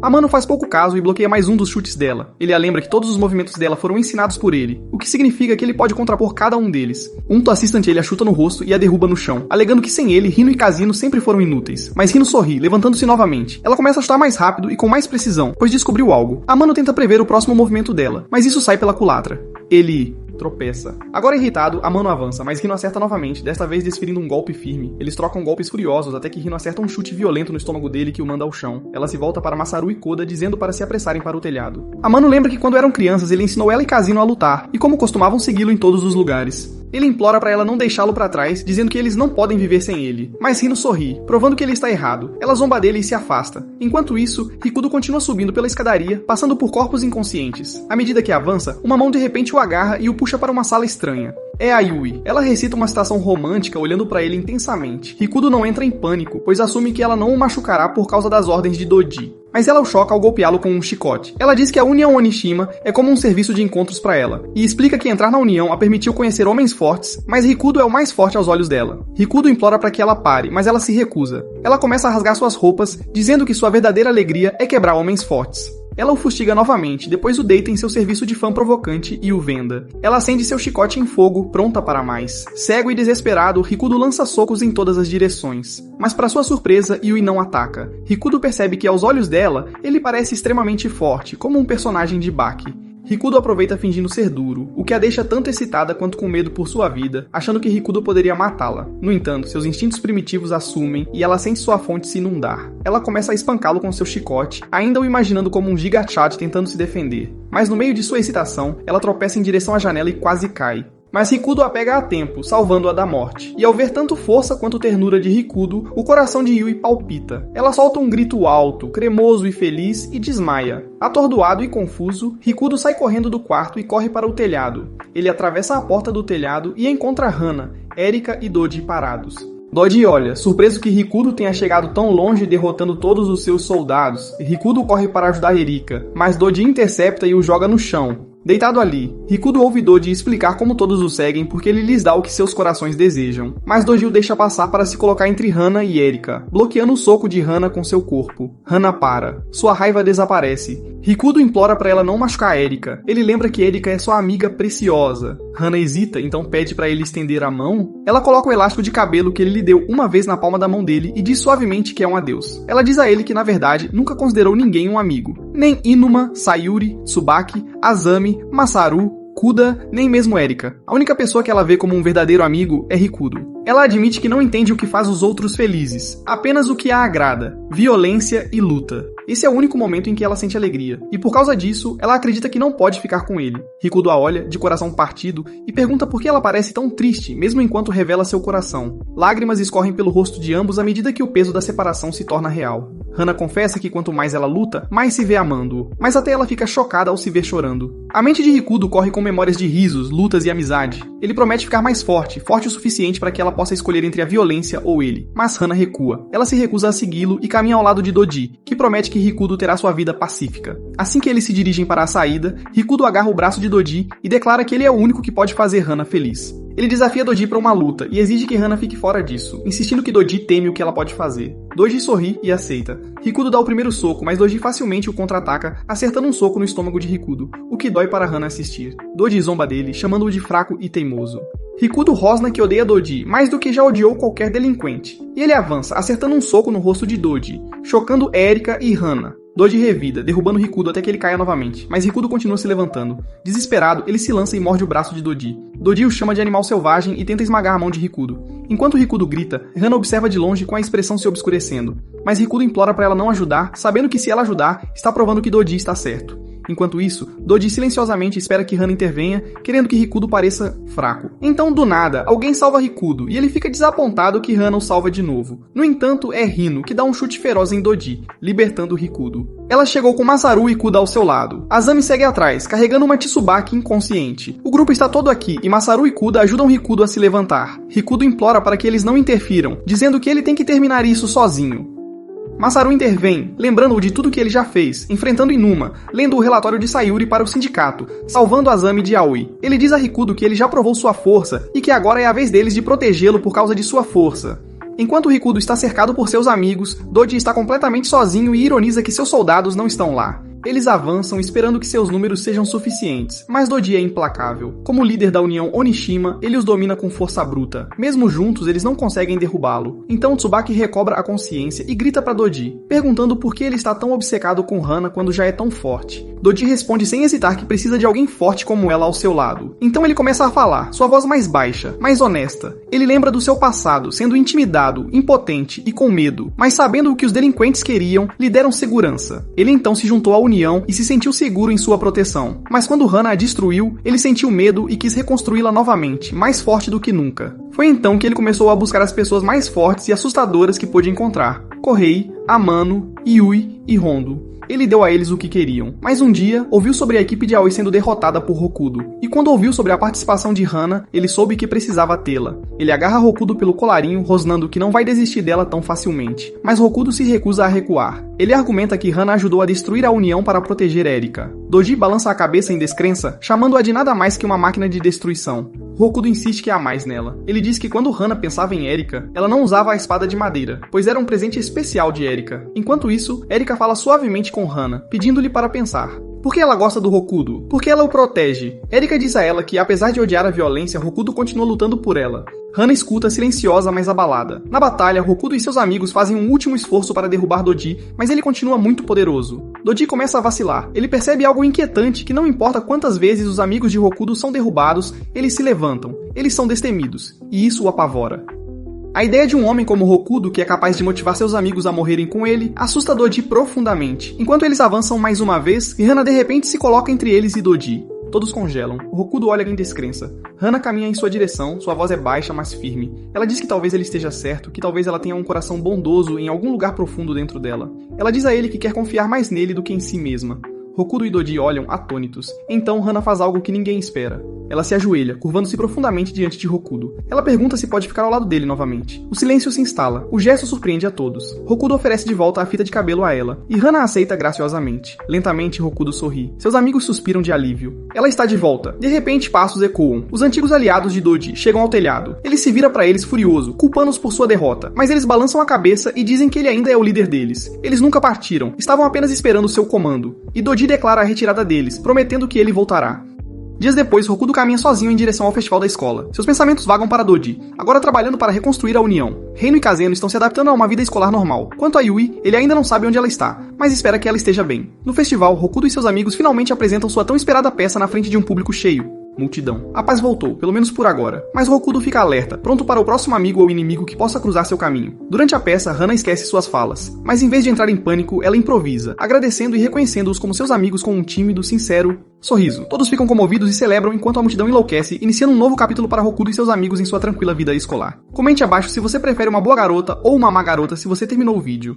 Amano faz pouco caso e bloqueia mais um dos chutes dela. Ele a lembra que todos os movimentos dela foram ensinados por ele, o que significa que ele pode contrapor cada um deles. Um assistente ele a chuta no rosto e a derruba no chão, alegando que sem ele, Rino e Kazeno sempre foram inúteis. Mas Rino sorri, levantando-se novamente. Ela começa a chutar mais rápido e com mais precisão, pois descobriu algo. Amano tenta prever o próximo movimento dela, mas isso sai pela culatra. Ele tropeça. Agora irritado, Amano avança, mas Rino acerta novamente, desta vez desferindo um golpe firme. Eles trocam golpes furiosos até que Rino acerta um chute violento no estômago dele que o manda ao chão. Ela se volta para Masaru e Koda, dizendo para se apressarem para o telhado. Amano lembra que quando eram crianças ele ensinou ela e Kazeno a lutar, e como costumavam segui-lo em todos os lugares. Ele implora para ela não deixá-lo para trás, dizendo que eles não podem viver sem ele. Mas Rino sorri, provando que ele está errado. Ela zomba dele e se afasta. Enquanto isso, Rikudo continua subindo pela escadaria, passando por corpos inconscientes. À medida que avança, uma mão de repente o agarra e o puxa para uma sala estranha. É a Yui. Ela recita uma citação romântica olhando para ele intensamente. Rikudo não entra em pânico, pois assume que ela não o machucará por causa das ordens de Doji. Mas ela o choca ao golpeá-lo com um chicote. Ela diz que a União Onishima é como um serviço de encontros para ela, e explica que entrar na União a permitiu conhecer homens fortes, mas Rikudo é o mais forte aos olhos dela. Rikudo implora para que ela pare, mas ela se recusa. Ela começa a rasgar suas roupas, dizendo que sua verdadeira alegria é quebrar homens fortes. Ela o fustiga novamente, depois o deita em seu serviço de fã provocante e o venda. Ela acende seu chicote em fogo, pronta para mais. Cego e desesperado, Rikudo lança socos em todas as direções. Mas para sua surpresa, Yui não ataca. Rikudo percebe que aos olhos dela, ele parece extremamente forte, como um personagem de Baki. Rikudo aproveita fingindo ser duro, o que a deixa tanto excitada quanto com medo por sua vida, achando que Rikudo poderia matá-la. No entanto, seus instintos primitivos assumem e ela sente sua fonte se inundar. Ela começa a espancá-lo com seu chicote, ainda o imaginando como um Giga Chad tentando se defender. Mas no meio de sua excitação, ela tropeça em direção à janela e quase cai. Mas Rikudo a pega a tempo, salvando-a da morte. E ao ver tanto força quanto ternura de Rikudo, o coração de Yui palpita. Ela solta um grito alto, cremoso e feliz e desmaia. Atordoado e confuso, Rikudo sai correndo do quarto e corre para o telhado. Ele atravessa a porta do telhado e encontra Hana, Erika e Doji parados. Doji olha, surpreso que Rikudo tenha chegado tão longe derrotando todos os seus soldados. Rikudo corre para ajudar Erika, mas Doji intercepta e o joga no chão. Deitado ali, Rikudo ouve Doji explicar como todos o seguem porque ele lhes dá o que seus corações desejam. Mas Doji o deixa passar para se colocar entre Hana e Erika, bloqueando o soco de Hana com seu corpo. Hana para. Sua raiva desaparece. Rikudo implora para ela não machucar Erika. Ele lembra que Erika é sua amiga preciosa. Hana hesita, então pede para ele estender a mão. Ela coloca o elástico de cabelo que ele lhe deu uma vez na palma da mão dele e diz suavemente que é um adeus. Ela diz a ele que, na verdade, nunca considerou ninguém um amigo. Nem Inuma, Sayuri, Tsubaki, Azami, Masaru, Kuda, nem mesmo Erika. A única pessoa que ela vê como um verdadeiro amigo é Rikudo. Ela admite que não entende o que faz os outros felizes, apenas o que a agrada, violência e luta. Esse é o único momento em que ela sente alegria, e por causa disso, ela acredita que não pode ficar com ele. Rikudo a olha, de coração partido, e pergunta por que ela parece tão triste, mesmo enquanto revela seu coração. Lágrimas escorrem pelo rosto de ambos à medida que o peso da separação se torna real. Hana confessa que quanto mais ela luta, mais se vê amando-o, mas até ela fica chocada ao se ver chorando. A mente de Rikudo corre com memórias de risos, lutas e amizade. Ele promete ficar mais forte, forte o suficiente para que ela possa escolher entre a violência ou ele, mas Hana recua. Ela se recusa a segui-lo e caminha ao lado de Doji, que promete que Rikudo terá sua vida pacífica. Assim que eles se dirigem para a saída, Rikudo agarra o braço de Doji e declara que ele é o único que pode fazer Hana feliz. Ele desafia Doji para uma luta e exige que Hana fique fora disso, insistindo que Doji teme o que ela pode fazer. Doji sorri e aceita. Rikudo dá o primeiro soco, mas Doji facilmente o contra-ataca, acertando um soco no estômago de Rikudo, o que dói para Hana assistir. Doji zomba dele, chamando-o de fraco e teimoso. Rikudo rosna que odeia Doji mais do que já odiou qualquer delinquente, e ele avança, acertando um soco no rosto de Doji, chocando Erika e Hana. Doji revida, derrubando Rikudo até que ele caia novamente, mas Rikudo continua se levantando. Desesperado, ele se lança e morde o braço de Doji. Doji o chama de animal selvagem e tenta esmagar a mão de Rikudo. Enquanto Rikudo grita, Hana observa de longe com a expressão se obscurecendo, mas Rikudo implora para ela não ajudar, sabendo que se ela ajudar, está provando que Doji está certo. Enquanto isso, Doji silenciosamente espera que Hana intervenha, querendo que Rikudo pareça fraco. Então, do nada, alguém salva Rikudo, e ele fica desapontado que Hana o salva de novo. No entanto, é Hino que dá um chute feroz em Doji, libertando Rikudo. Ela chegou com Masaru e Kuda ao seu lado. Azami segue atrás, carregando uma Tsubaki inconsciente. O grupo está todo aqui, e Masaru e Kuda ajudam Rikudo a se levantar. Rikudo implora para que eles não interfiram, dizendo que ele tem que terminar isso sozinho. Masaru intervém, lembrando-o de tudo que ele já fez, enfrentando Inuma, lendo o relatório de Sayuri para o sindicato, salvando Azami de Aoi. Ele diz a Rikudo que ele já provou sua força e que agora é a vez deles de protegê-lo por causa de sua força. Enquanto Rikudo está cercado por seus amigos, Doji está completamente sozinho e ironiza que seus soldados não estão lá. Eles avançam esperando que seus números sejam suficientes, mas Doji é implacável. Como líder da União Onishima, ele os domina com força bruta. Mesmo juntos, eles não conseguem derrubá-lo. Então Tsubaki recobra a consciência e grita para Doji, perguntando por que ele está tão obcecado com Hana quando já é tão forte. Doji responde sem hesitar que precisa de alguém forte como ela ao seu lado. Então ele começa a falar, sua voz mais baixa, mais honesta. Ele lembra do seu passado, sendo intimidado, impotente e com medo, mas sabendo o que os delinquentes queriam, lhe deram segurança. Ele então se juntou à União e se sentiu seguro em sua proteção. Mas quando Hana a destruiu, ele sentiu medo e quis reconstruí-la novamente, mais forte do que nunca. Foi então que ele começou a buscar as pessoas mais fortes e assustadoras que pôde encontrar. Kohei, Amano, Yui e Hondo. Ele deu a eles o que queriam, mas um dia ouviu sobre a equipe de Aoi sendo derrotada por Hokudo, e quando ouviu sobre a participação de Hana, ele soube que precisava tê-la. Ele agarra Hokudo pelo colarinho, rosnando que não vai desistir dela tão facilmente, mas Hokudo se recusa a recuar. Ele argumenta que Hana ajudou a destruir a União para proteger Erika. Doji balança a cabeça em descrença, chamando-a de nada mais que uma máquina de destruição. Hokudo insiste que há mais nela. Ele diz que quando Hana pensava em Erika, ela não usava a espada de madeira, pois era um presente especial de Erika. Enquanto isso, Erika fala suavemente com Hana, pedindo-lhe para pensar. Por que ela gosta do Hokuto? Por que ela o protege? Erika diz a ela que, apesar de odiar a violência, Hokuto continua lutando por ela. Hana escuta silenciosa, mas abalada. Na batalha, Hokuto e seus amigos fazem um último esforço para derrubar Doji, mas ele continua muito poderoso. Doji começa a vacilar. Ele percebe algo inquietante, que não importa quantas vezes os amigos de Hokuto são derrubados, eles se levantam. Eles são destemidos, e isso o apavora. A ideia de um homem como Hokuto, que é capaz de motivar seus amigos a morrerem com ele, assusta Doji profundamente. Enquanto eles avançam mais uma vez, Hana de repente se coloca entre eles e Doji. Todos congelam. Hokuto olha em descrença. Hana caminha em sua direção, sua voz é baixa, mas firme. Ela diz que talvez ele esteja certo, que talvez ela tenha um coração bondoso em algum lugar profundo dentro dela. Ela diz a ele que quer confiar mais nele do que em si mesma. Hokuto e Doji olham atônitos. Então Hana faz algo que ninguém espera. Ela se ajoelha, curvando-se profundamente diante de Hokuto. Ela pergunta se pode ficar ao lado dele novamente. O silêncio se instala. O gesto surpreende a todos. Hokuto oferece de volta a fita de cabelo a ela, e Hana aceita graciosamente. Lentamente, Hokuto sorri. Seus amigos suspiram de alívio. Ela está de volta. De repente, passos ecoam. Os antigos aliados de Doji chegam ao telhado. Ele se vira para eles furioso, culpando-os por sua derrota. Mas eles balançam a cabeça e dizem que ele ainda é o líder deles. Eles nunca partiram. Estavam apenas esperando seu comando. E Doji declara a retirada deles, prometendo que ele voltará. Dias depois, Hokuto caminha sozinho em direção ao festival da escola. Seus pensamentos vagam para Doji, agora trabalhando para reconstruir a união. Reino e Kazeno estão se adaptando a uma vida escolar normal. Quanto a Yui, ele ainda não sabe onde ela está, mas espera que ela esteja bem. No festival, Hokuto e seus amigos finalmente apresentam sua tão esperada peça na frente de um público cheio. Multidão. A paz voltou, pelo menos por agora. Mas Hokuto fica alerta, pronto para o próximo amigo ou inimigo que possa cruzar seu caminho. Durante a peça, Hana esquece suas falas. Mas em vez de entrar em pânico, ela improvisa, agradecendo e reconhecendo-os como seus amigos com um tímido, sincero sorriso. Todos ficam comovidos e celebram enquanto a multidão enlouquece, iniciando um novo capítulo para Hokuto e seus amigos em sua tranquila vida escolar. Comente abaixo se você prefere uma boa garota ou uma má garota se você terminou o vídeo.